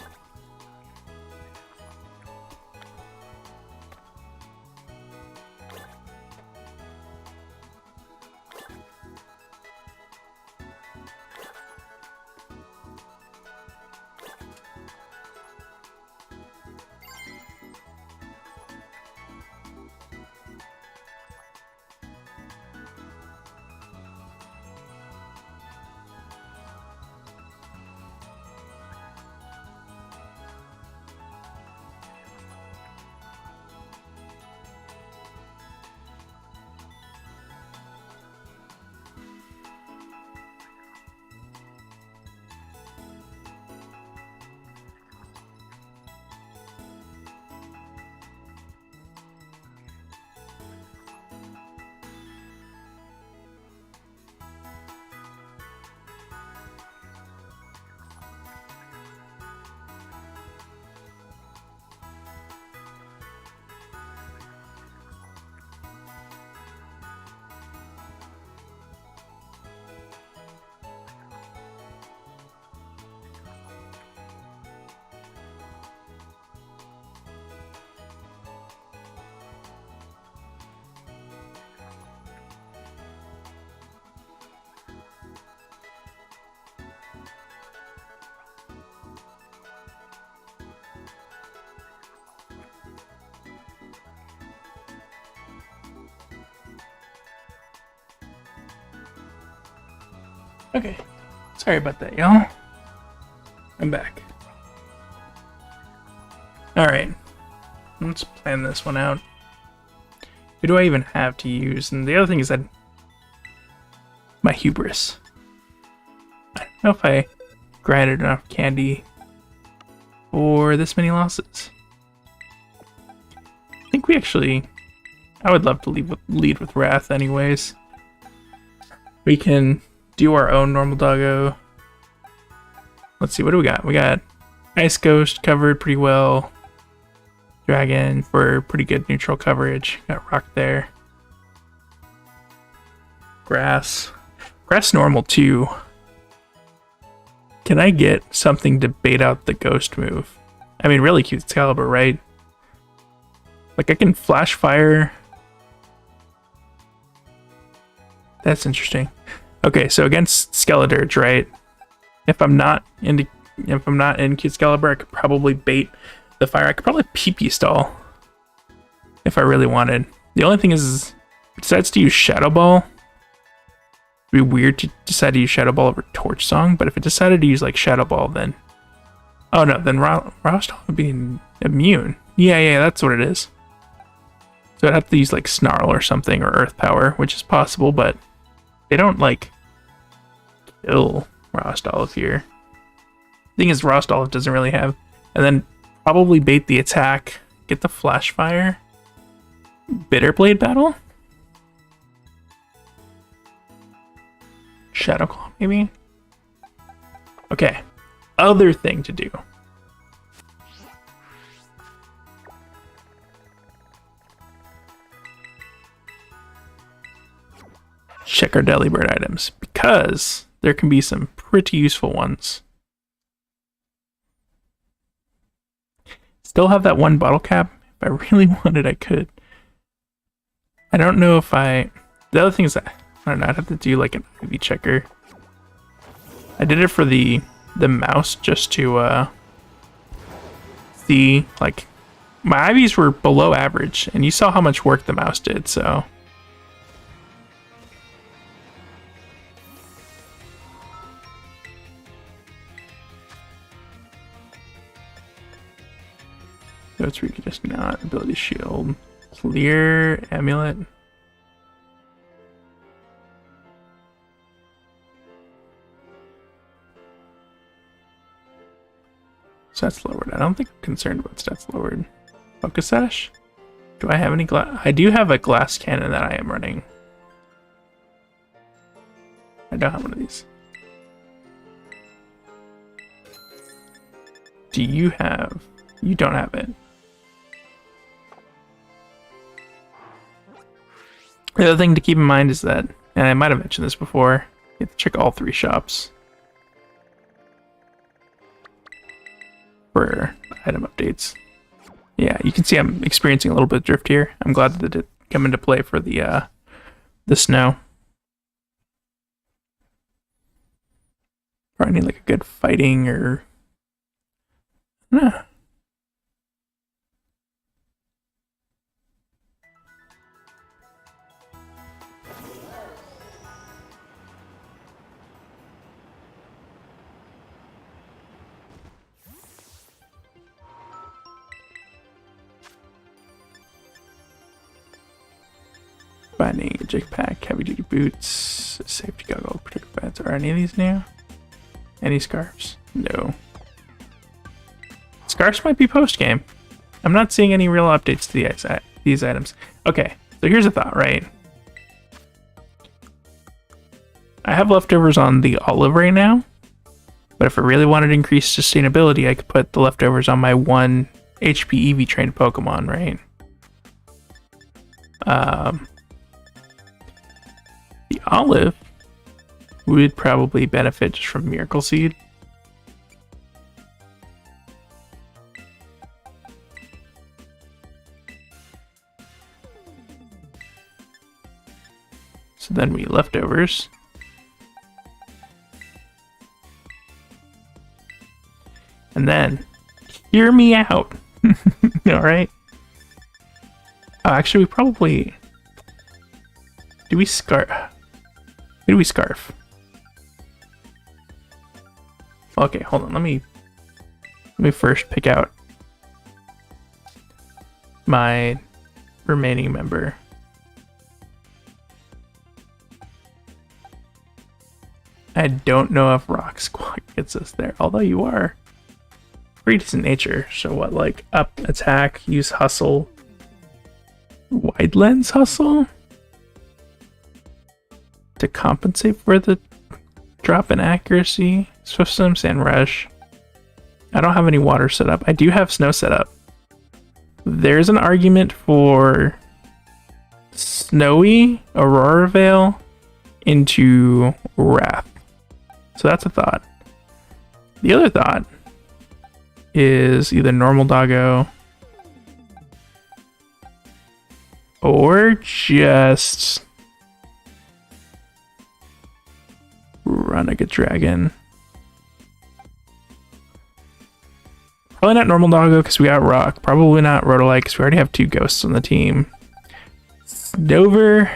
Okay. Sorry about that, y'all. I'm back. Alright. Let's plan this one out. Who do I even have to use? And the other thing is that my hubris. I don't know if I grinded enough candy for this many losses. I think we actually... I would love to lead with Wrath anyways. We can do our own normal doggo. Let's see, what do we got? We got Ice Ghost covered pretty well. Dragon for pretty good neutral coverage. Got Rock there. Grass. Grass normal too. Can I get something to bait out the ghost move? I mean, really cute Excalibur, right? Like, I can flash fire. That's interesting. Okay, so against Skeledirge, right? If I'm not in cute Excalibur, I could probably bait the fire. I could probably PP stall if I really wanted. The only thing is it decides to use Shadow Ball. It'd be weird to decide to use Shadow Ball over Torch Song, but if it decided to use like Shadow Ball, then oh no, then Rostall would be immune. Yeah, that's what it is. So I'd have to use like Snarl or something or Earth Power, which is possible, but they don't like kill Frost Olive here. The thing is, Frost Olive doesn't really have, and then probably bait the attack, get the Flash Fire, Bitterblade Battle, Shadow Claw maybe. Okay, other thing to do. Check our Delibird items, because there can be some pretty useful ones. Still have that one bottle cap. If I really wanted, I could. I don't know if the other thing is that, I don't know, I'd have to do like an IV checker. I did it for the mouse just to see, like, my IVs were below average, and you saw how much work the mouse did, so... Notes where you can just not ability shield. Clear amulet. Stats lowered. I don't think I'm concerned about stats lowered. Focus Sash? Do I have any glass? I do have a glass cannon that I am running. I don't have one of these. Do you have? You don't have it. The other thing to keep in mind is that, and I might have mentioned this before, you have to check all 3 shops for item updates. Yeah, you can see I'm experiencing a little bit of drift here. I'm glad that it did come into play for the snow. Probably need like a good fighting or... Binding, Jake Pack, heavy duty boots, safety goggle, protective bats. Are any of these new? Any scarves? No. Scarves might be post game. I'm not seeing any real updates to these items. Okay, so here's a thought, right? I have leftovers on the olive right now, but if I really wanted to increase sustainability, I could put the leftovers on my 1 HP EV trained Pokemon, right? The olive would probably benefit just from Miracle Seed. So then we leftovers. And then, hear me out. Alright. Oh, actually, we probably... Do we scarf? Who do we scarf? Okay, hold on. Let me first pick out my remaining member. I don't know if Rock Squawk gets us there, although you are pretty decent nature. So what, like up attack, use hustle, wide lens hustle to compensate for the drop in accuracy. Swift swim, sand rush. I don't have any water set up. I do have snow set up. There's an argument for snowy Aurora Veil into Wrath. So that's a thought. The other thought is either normal doggo or just run like a dragon. Probably not normal doggo because we got rock. Probably not rotolite because we already have 2 ghosts on the team. Dover,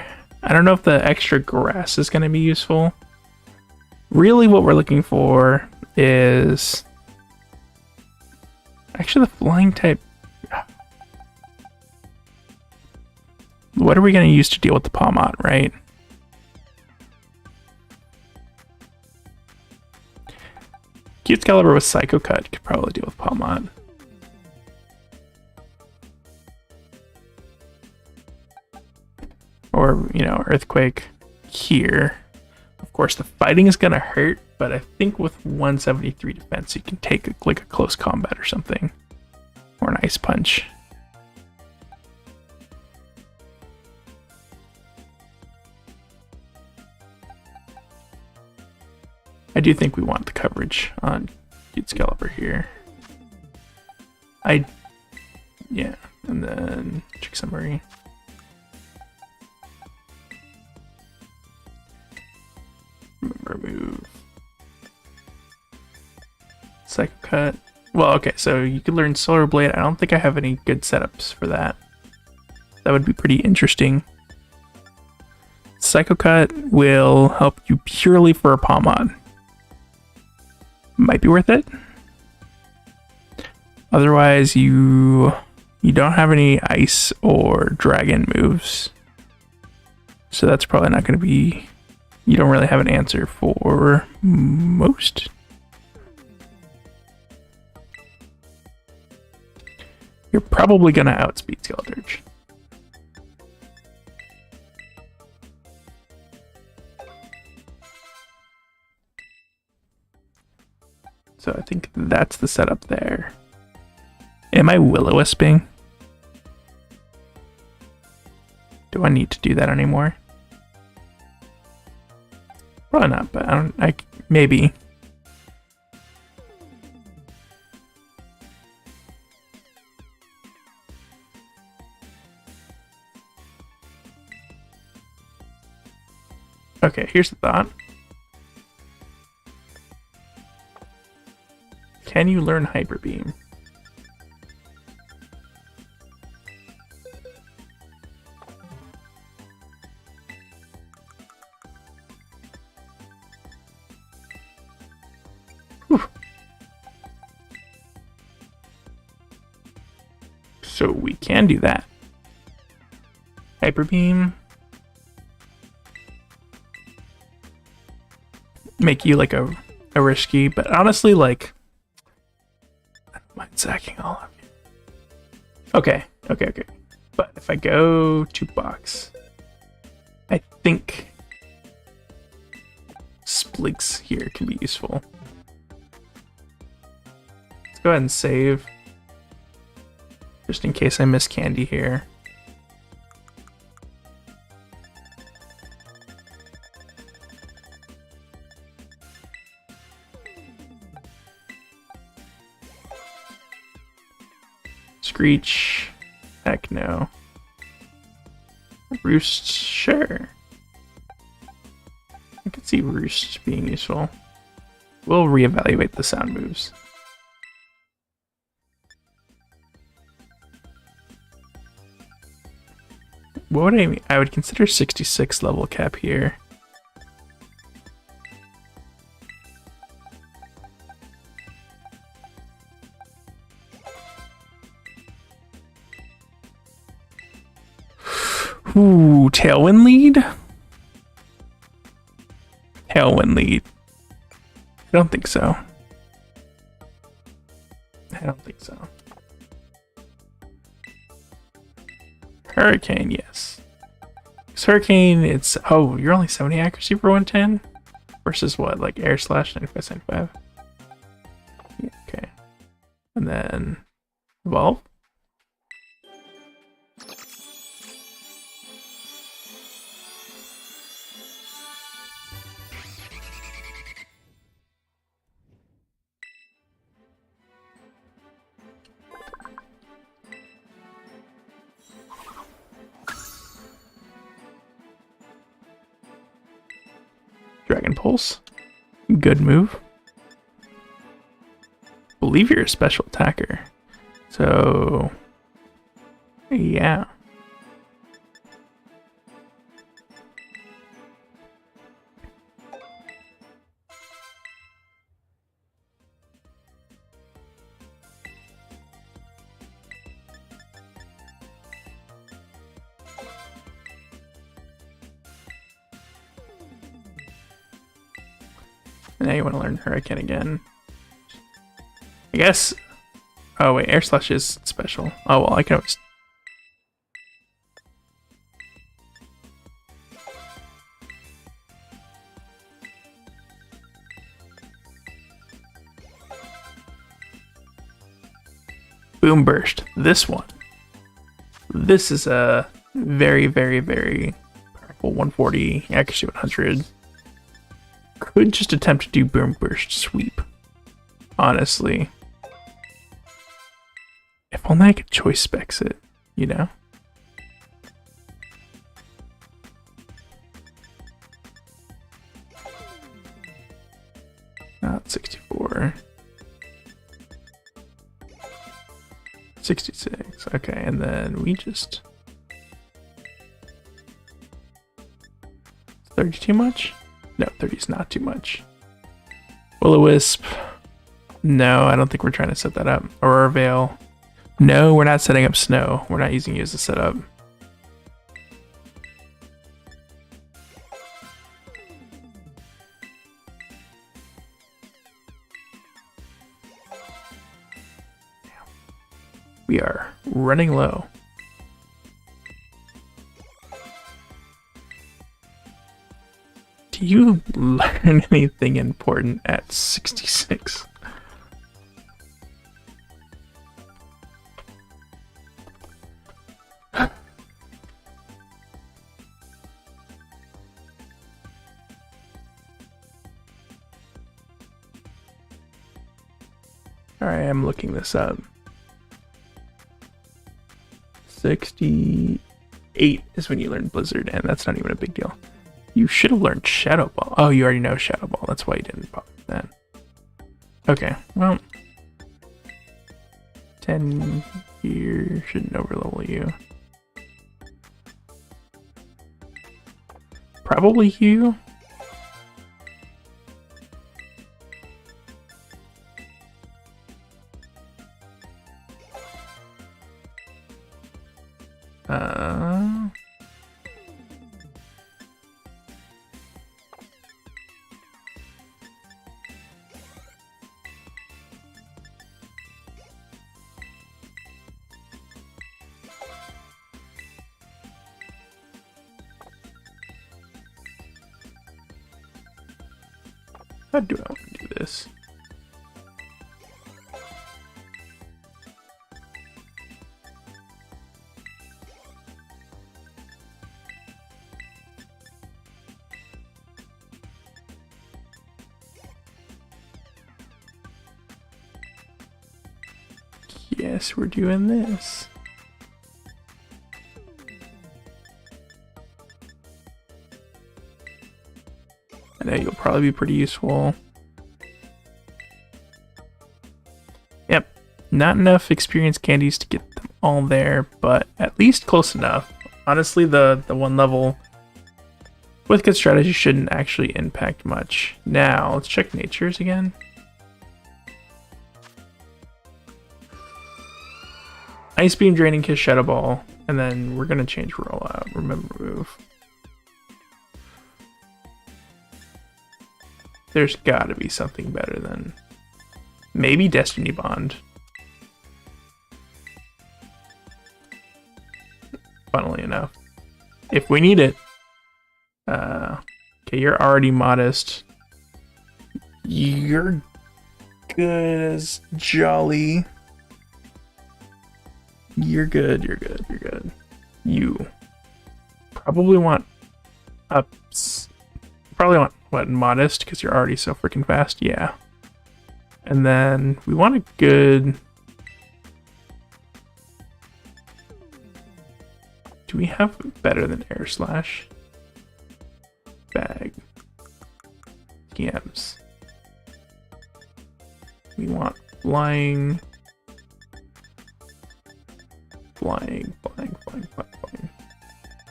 I don't know if the extra grass is going to be useful. Really what we're looking for is actually the flying type. What are we going to use to deal with the Palmot, right? Cute Excalibur with Psycho Cut could probably deal with Palmot. Or, you know, Earthquake here. Of course, the fighting is going to hurt, but I think with 173 defense, you can take like a close combat or something. Or an Ice Punch. I do think we want the coverage on Cute Excalibur here. Yeah, and then Trick Summary. Remove. Psycho Cut. Well, okay, so you could learn Solar Blade. I don't think I have any good setups for that. That would be pretty interesting. Psycho Cut will help you purely for a Palmot. Might be worth it. Otherwise, you don't have any ice or dragon moves. So that's probably not going to be... You don't really have an answer for most. You're probably going to outspeed Skeleturge. So I think that's the setup there. Am I Will-O-Wisping? Do I need to do that anymore? Probably not, but maybe. Okay, here's the thought. Can you learn Hyper Beam? Whew. So we can do that. Hyper Beam. Make you like a risky, but honestly, like, I don't mind sacking all of you. Okay. But if I go to box, I think Splinks here can be useful. Let's go ahead and save, just in case I miss candy here. Screech, heck no. Roost, sure. I could see Roost being useful. We'll reevaluate the sound moves. What would I mean? I would consider 66 level cap here. Ooh, Tailwind lead? Tailwind lead. I don't think so. I don't think so. Hurricane, yes. Because Hurricane, it's... Oh, you're only 70 accuracy for 110? Versus what? Like Air Slash 95-75? Yeah, okay. And then... Evolve? Dragon Pulse. Good move. Believe you're a special attacker. So... Yeah. Now you want to learn Hurricane again. I guess... Oh wait, Air Slash is special. Oh well, I can always... Boom Burst. This one. This is a very, very, very powerful 140, accuracy 100. Could just attempt to do Boom Burst Sweep. Honestly. If only I could choice specs it, you know? Not 64. 66. Okay, and then we just... 30 too much? No, 30 is not too much. Will-O-Wisp. No, I don't think we're trying to set that up. Aurora Veil. No, we're not setting up Snow. We're not using you as a setup. We are running low. Do you learn anything important at 66? Alright, I'm looking this up. 68 is when you learn Blizzard, and that's not even a big deal. You should have learned Shadow Ball. Oh, you already know Shadow Ball. That's why you didn't pop that. Okay, well. 10 here shouldn't overlevel you. Probably you. How do I want to do this? Yes, we're doing this. I know you'll probably be pretty useful. Yep, not enough experience candies to get them all there, but at least close enough. Honestly, the one level with good strategy shouldn't actually impact much. Now, let's check natures again. Ice Beam, Draining Kiss, Shadow Ball. And then we're gonna change rollout. Remember move. There's gotta be something better than maybe Destiny Bond. Funnily enough. If we need it. Okay, you're already modest. You're good as jolly. You're good, you're good, you're good. You probably want ups. Probably want, what, modest? Because you're already so freaking fast? Yeah. And then we want a good... Do we have better than air slash? Bag. TMs. We want flying. Flying.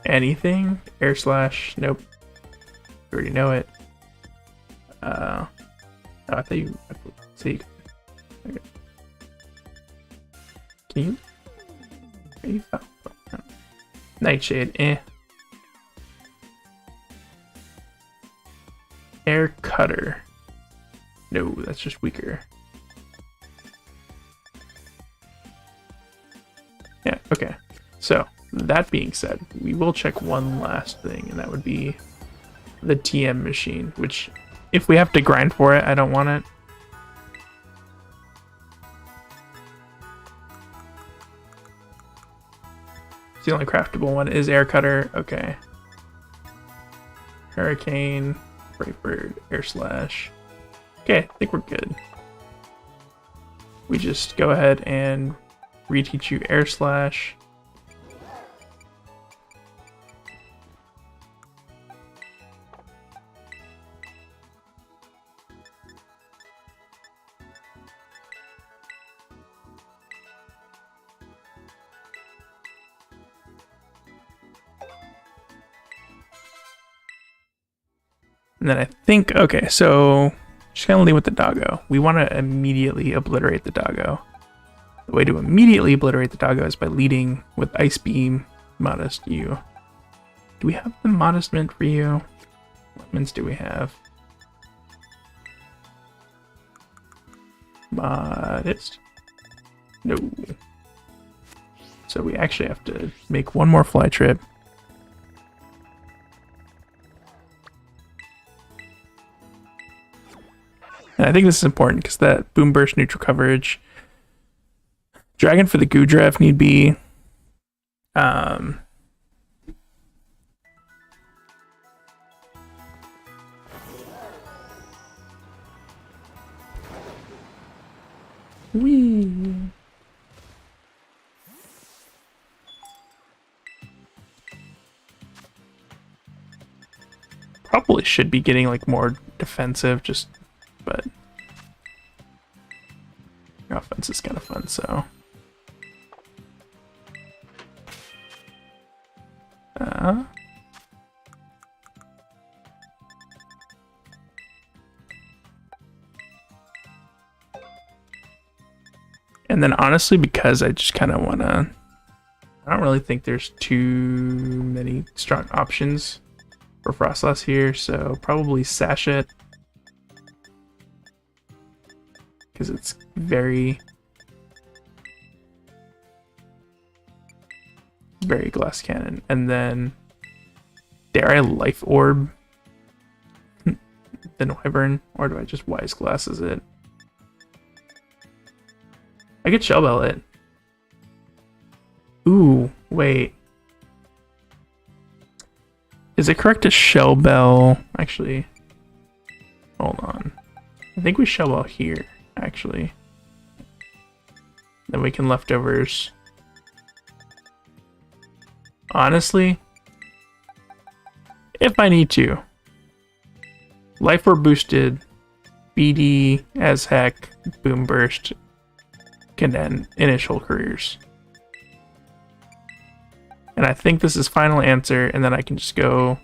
Anything? Air slash? Nope. You already know it. Oh, I thought you... See. Okay. Can you... Are you... Oh, no. Nightshade, eh. Air cutter. No, that's just weaker. Yeah, okay. So, that being said, we will check one last thing, and that would be the TM machine, which, if we have to grind for it, I don't want it. The only craftable one is air cutter. Okay. Hurricane, Brave Bird, air slash. Okay, I think we're good. We just go ahead and reteach you air slash. And then I think, okay, so just gonna leave with the doggo. We want to immediately obliterate the doggo. The way to immediately obliterate the doggo is by leading with Ice Beam, Modest U. Do we have the Modest Mint for you? What mints do we have? Modest? No. So we actually have to make one more fly trip. And I think this is important because that boom burst neutral coverage. Dragon for the Goodra if need be. Whee. Probably should be getting like more defensive, just but your offense is kind of fun, so and then honestly, because I just kind of want to, I don't really think there's too many strong options for Frostlass here, so probably Sachet. Because it's very glass cannon. And then dare I Life Orb the Wyvern, or do I just Wise Glasses it? I could Shell Bell it. Ooh, wait. Is it correct to Shell Bell? Actually, hold on. I think we Shell Bell here, actually. Then we can leftovers. Honestly, if I need to, Life Orb boosted, BD as heck, Boom Burst can end initial careers. And I think this is final answer, and then I can just go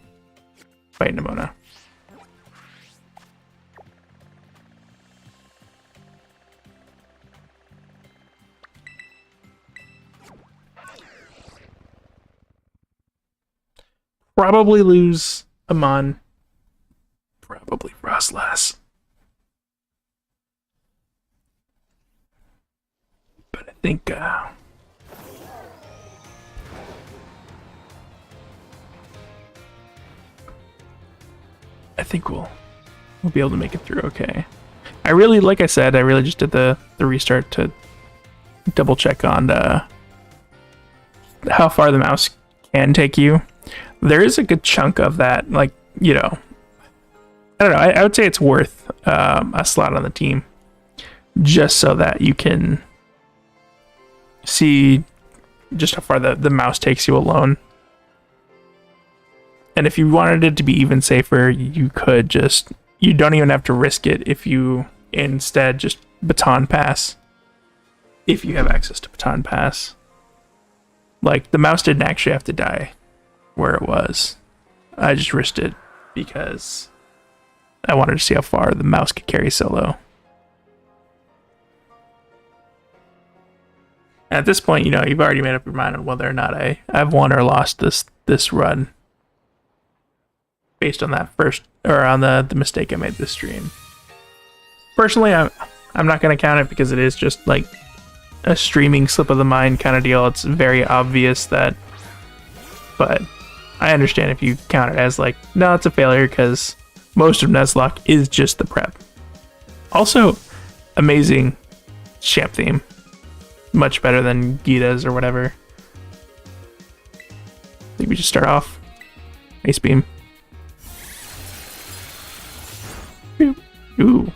fight Nimona. probably lose Amon. Probably Frostlass. But I think we'll be able to make it through okay. I really, like I said, I really just did the restart to double check on how far the mouse can take you. There is a good chunk of that, like, you know, I don't know, I would say it's worth a slot on the team just so that you can see just how far the mouse takes you alone. And if you wanted it to be even safer, you could just, you don't even have to risk it if you instead just baton pass. If you have access to baton pass. Like, the mouse didn't actually have to die where it was. I just risked it because I wanted to see how far the mouse could carry solo. At this point, you know, you've already made up your mind on whether or not I've won or lost this run. Based on that first, or on the mistake I made this stream. Personally, I'm not going to count it because it is just like a streaming slip of the mind kind of deal. It's very obvious that, but I understand if you count it as like, no, it's a failure because most of Nuzlocke is just the prep. Also, amazing champ theme. Much better than Gita's or whatever. I think we just start off. Ace Beam. Ooh.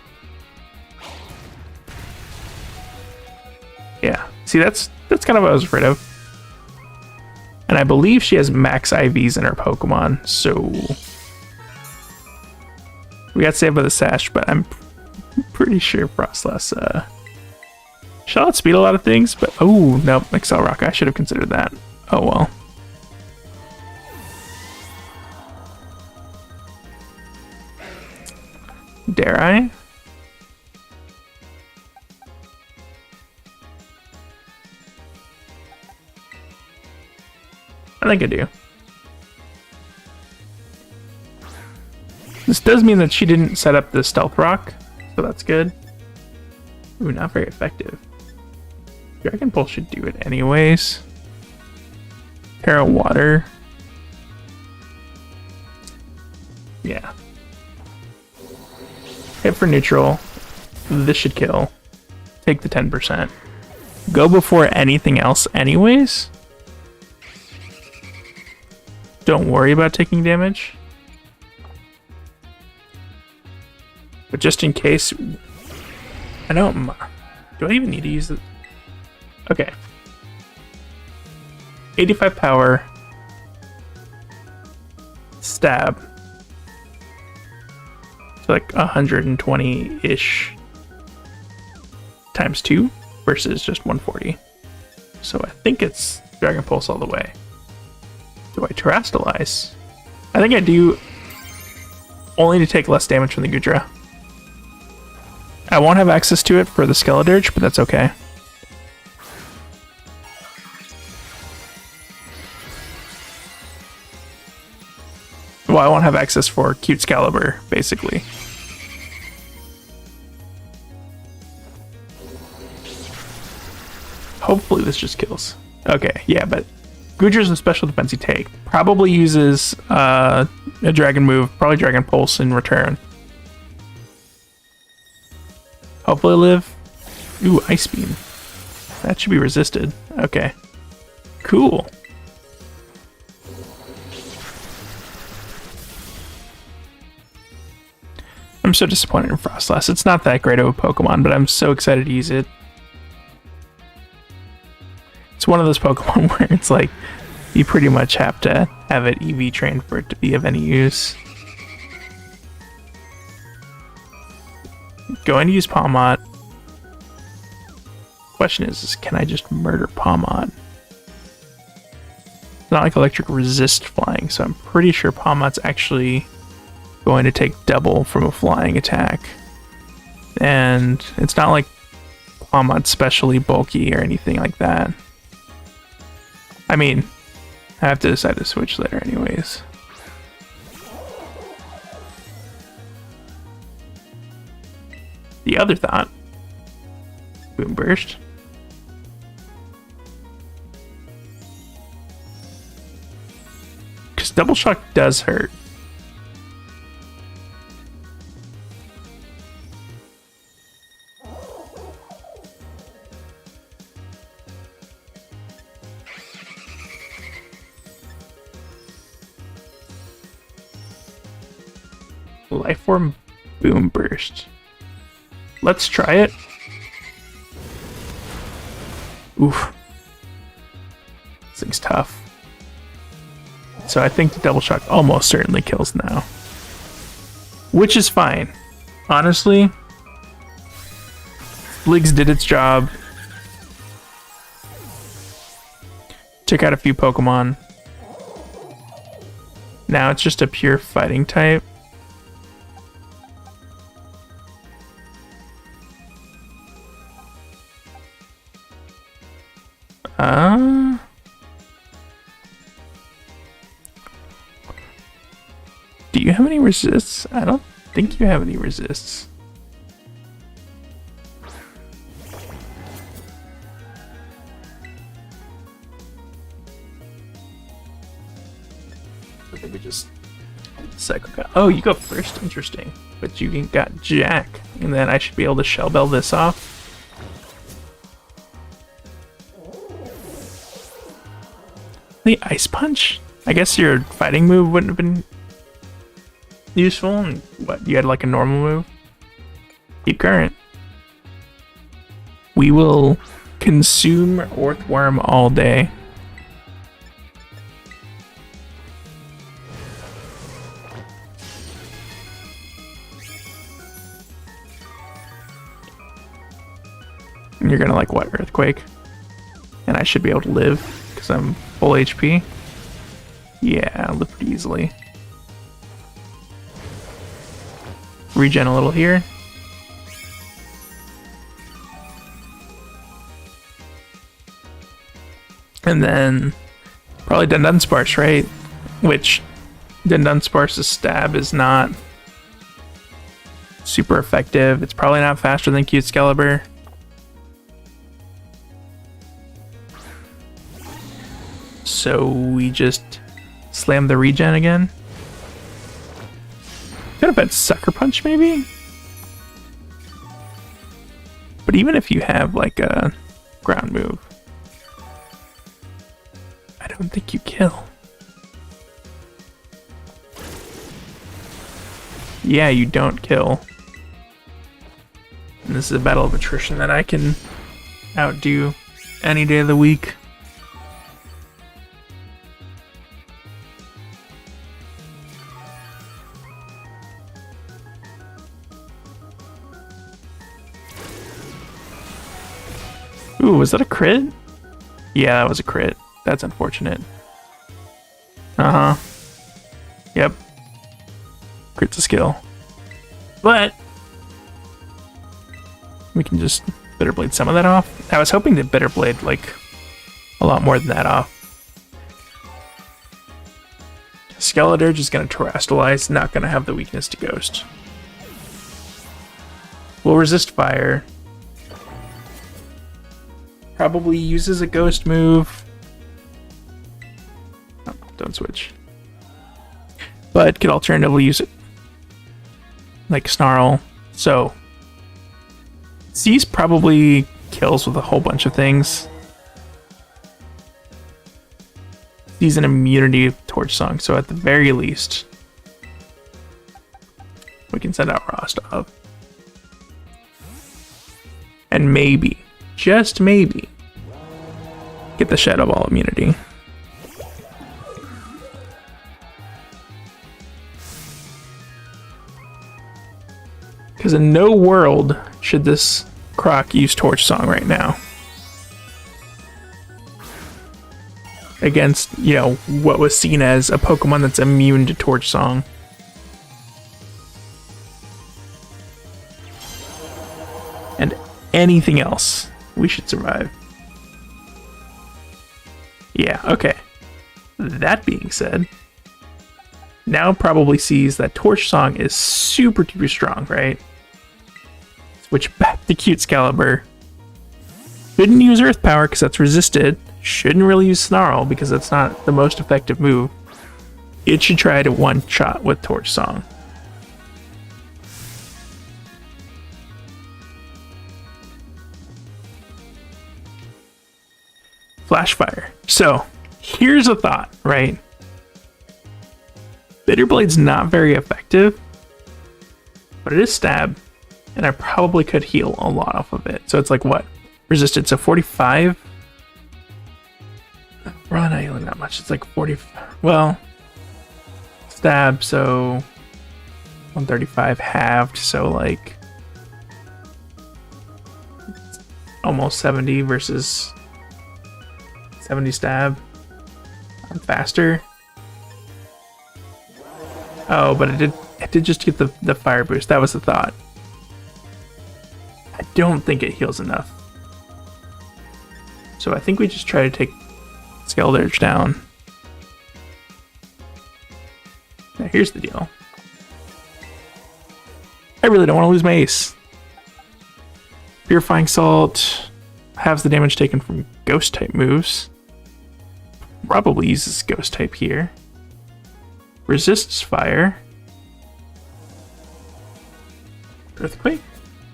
Yeah. See, that's kind of what I was afraid of. And I believe she has max IVs in her Pokemon, so we got saved by the Sash, but I'm pretty sure Frostlass shall outspeed a lot of things, but oh nope, Excel Rock. I should have considered that. Oh well. Dare I? I think I do. This does mean that she didn't set up the Stealth Rock, so that's good. Ooh, not very effective. Dragon Pulse should do it anyways. Tera Water. Yeah. Hit for neutral. This should kill. Take the 10%. Go before anything else anyways. Don't worry about taking damage. But just in case... I don't... Do I even need to use it? Okay. 85 power. Stab. So like 120-ish times 2 versus just 140. So I think it's Dragon Pulse all the way. Do I Terrastalize? I think I do, only to take less damage from the Goodra. I won't have access to it for the Skeledirge, but that's okay. Well, I won't have access for Cute Excalibur, basically. Hopefully this just kills. Okay, yeah, but Goodra's a special defense you take. Probably uses a dragon move, probably Dragon Pulse in return. Hopefully live. Ooh, Ice Beam. That should be resisted. Okay. Cool. I'm so disappointed in Frostlass. It's not that great of a Pokemon, but I'm so excited to use it. It's one of those Pokemon where it's like, you pretty much have to have it EV trained for it to be of any use. Going to use Palmot. Question is can I just murder Palmot? It's not like electric resist flying, so I'm pretty sure Palmot's actually going to take double from a flying attack. And it's not like Palmot's specially bulky or anything like that. I mean, I have to decide to switch later anyways. the other thought. Boom Burst. Because Double Shock does hurt. Lifeform Boom Burst. Let's try it. Oof. This thing's tough. So I think the Double Shock almost certainly kills now. Which is fine. Honestly, Bligs did its job. Took out a few Pokemon. Now it's just a pure fighting type. Do you have any resists? I don't think you have any resists. I think we just cycle. Oh, you go first. Interesting. But you got Jack, and then I should be able to Shell Bell this off. The Ice Punch? I guess your fighting move wouldn't have been useful. And what, you had like a normal move? Keep current. We will consume Earthworm all day. And you're gonna like what, Earthquake? And I should be able to live because I'm full HP. Yeah, I'll live pretty easily. Regen a little here. And then probably Dunsparce, right? Which Dunsparce's stab is not super effective. It's probably not faster than Excalibur. So we just slam the regen again. Could have had Sucker Punch maybe? But even if you have like a ground move, I don't think you kill. Yeah, you don't kill. And this is a battle of attrition that I can outdo any day of the week. Ooh, was that a crit? Yeah, that was a crit. That's unfortunate. Uh-huh. Yep. Crit's a skill. But we can just Bitter Blade some of that off. I was hoping to Bitter Blade like a lot more than that off. Skeledirge is going to Terastallize, not going to have the weakness to Ghost. Will resist fire. Probably uses a Ghost move. Oh, don't switch. But could alternatively use it like Snarl. So C's probably kills with a whole bunch of things. He's an immunity of Torch Song, so at the very least we can send out Rostov. And maybe, just maybe, get the Shadow Ball immunity. Because in no world should this Croc use Torch Song right now. Against, you know, what was seen as a Pokemon that's immune to Torch Song. And anything else, we should survive. Yeah, okay. That being said, now probably sees that Torch Song is super duper strong, right? Switch back to Cute-Scalibur. Shouldn't use Earth Power because that's resisted. Shouldn't really use Snarl because that's not the most effective move. It should try to one-shot with Torch Song. Flash Fire. So, here's a thought, right? Bitter Blade's not very effective, but it is stab, and I probably could heal a lot off of it. So it's like what? Resisted, so 45? We're not healing that much. It's like 40. Well, stab, so 135 halved, so like almost 70 versus 70 stab. I'm faster. Oh, but it did just get the fire boost. That was the thought. I don't think it heals enough. So I think we just try to take Skeldurge down. Now here's the deal. I really don't want to lose my ace. Purifying Salt halves the damage taken from ghost type moves. Probably uses ghost type here. Resists fire. Earthquake?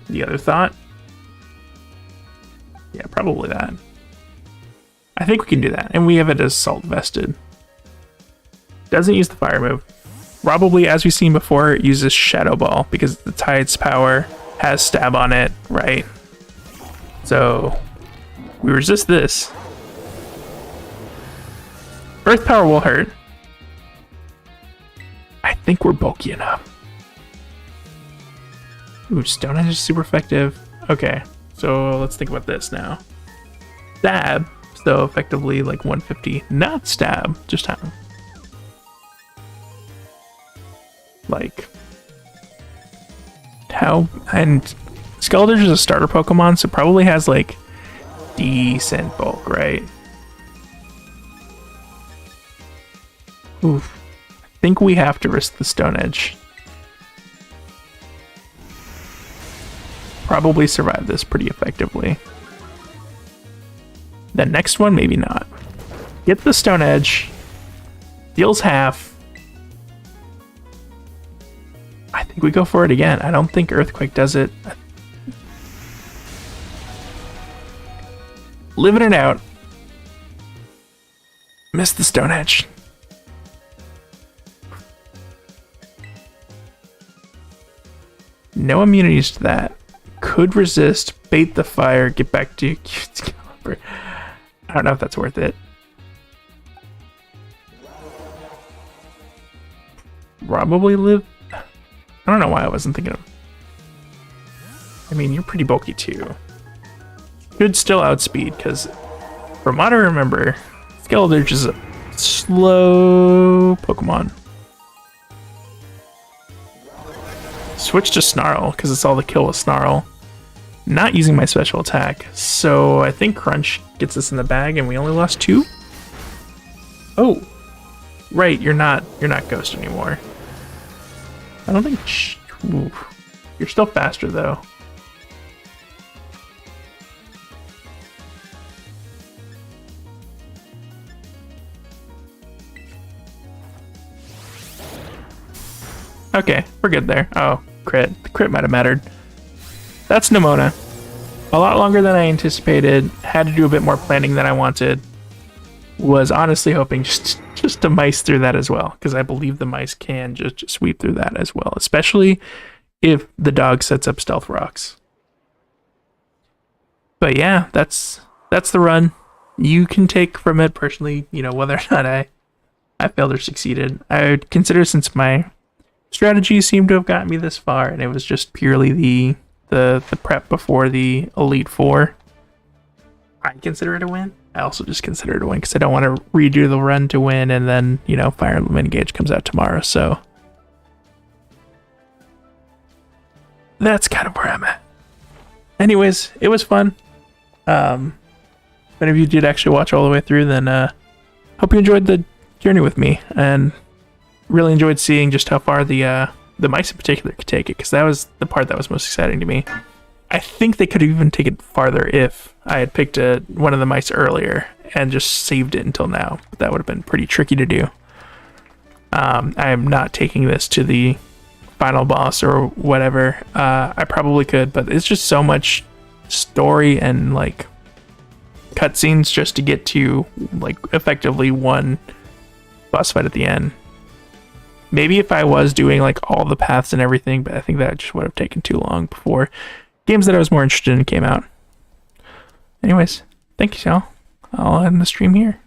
The other thought? Yeah, probably that. I think we can do that. And we have it as Salt vested. Doesn't use the fire move. Probably, as we've seen before, it uses Shadow Ball because the Tide's power has stab on it, right? So we resist this. Earth Power will hurt. I think we're bulky enough. Ooh, Stone Edge is super effective. Okay, so let's think about this now. Stab, so effectively like 150. Not stab, just have. Like, how, and Skeldurge is a starter Pokemon, so probably has like decent bulk, right? Oof. I think we have to risk the Stone Edge. Probably survive this pretty effectively. The next one, maybe not. Get the Stone Edge. Deals half. I think we go for it again. I don't think Earthquake does it. Living it out. Missed the Stone Edge. No immunities to that. Could resist, bait the fire, get back to Cute-Scalibur. I don't know if that's worth it. Probably live. I don't know why I wasn't thinking of. I mean, you're pretty bulky too. Could still outspeed, because from what I remember, Skeldurge is a slow Pokemon. Switch to Snarl, because it's all the kill with Snarl. Not using my special attack, so I think Crunch gets us in the bag, and we only lost 2? Oh, right, you're not Ghost anymore. I don't think... Ooh, you're still faster, though. Okay, we're good there. Oh, crit. The crit might have mattered. That's Nemona. A lot longer than I anticipated. Had to do a bit more planning than I wanted. Was honestly hoping just to mice through that as well, because I believe the mice can just sweep through that as well, especially if the dog sets up stealth rocks. But yeah, that's the run. You can take from it personally, you know, whether or not I failed or succeeded. I would consider, since my strategy seemed to have gotten me this far, and it was just purely the prep before the Elite Four, I consider it a win. I also just consider it a win because I don't want to redo the run to win, and then, you know, Fire Emblem Engage comes out tomorrow, so that's kind of where I'm at. Anyways, it was fun. If any of you did actually watch all the way through, then hope you enjoyed the journey with me, and really enjoyed seeing just how far the mice in particular could take it, because that was the part that was most exciting to me. I think they could have even taken it farther if I had picked one of the mice earlier and just saved it until now. That would have been pretty tricky to do. I am not taking this to the final boss or whatever. I probably could, but it's just so much story and like cutscenes just to get to like effectively one boss fight at the end. Maybe if I was doing like all the paths and everything, but I think that just would have taken too long before games that I was more interested in came out. Anyways, thank you, y'all. I'll end the stream here.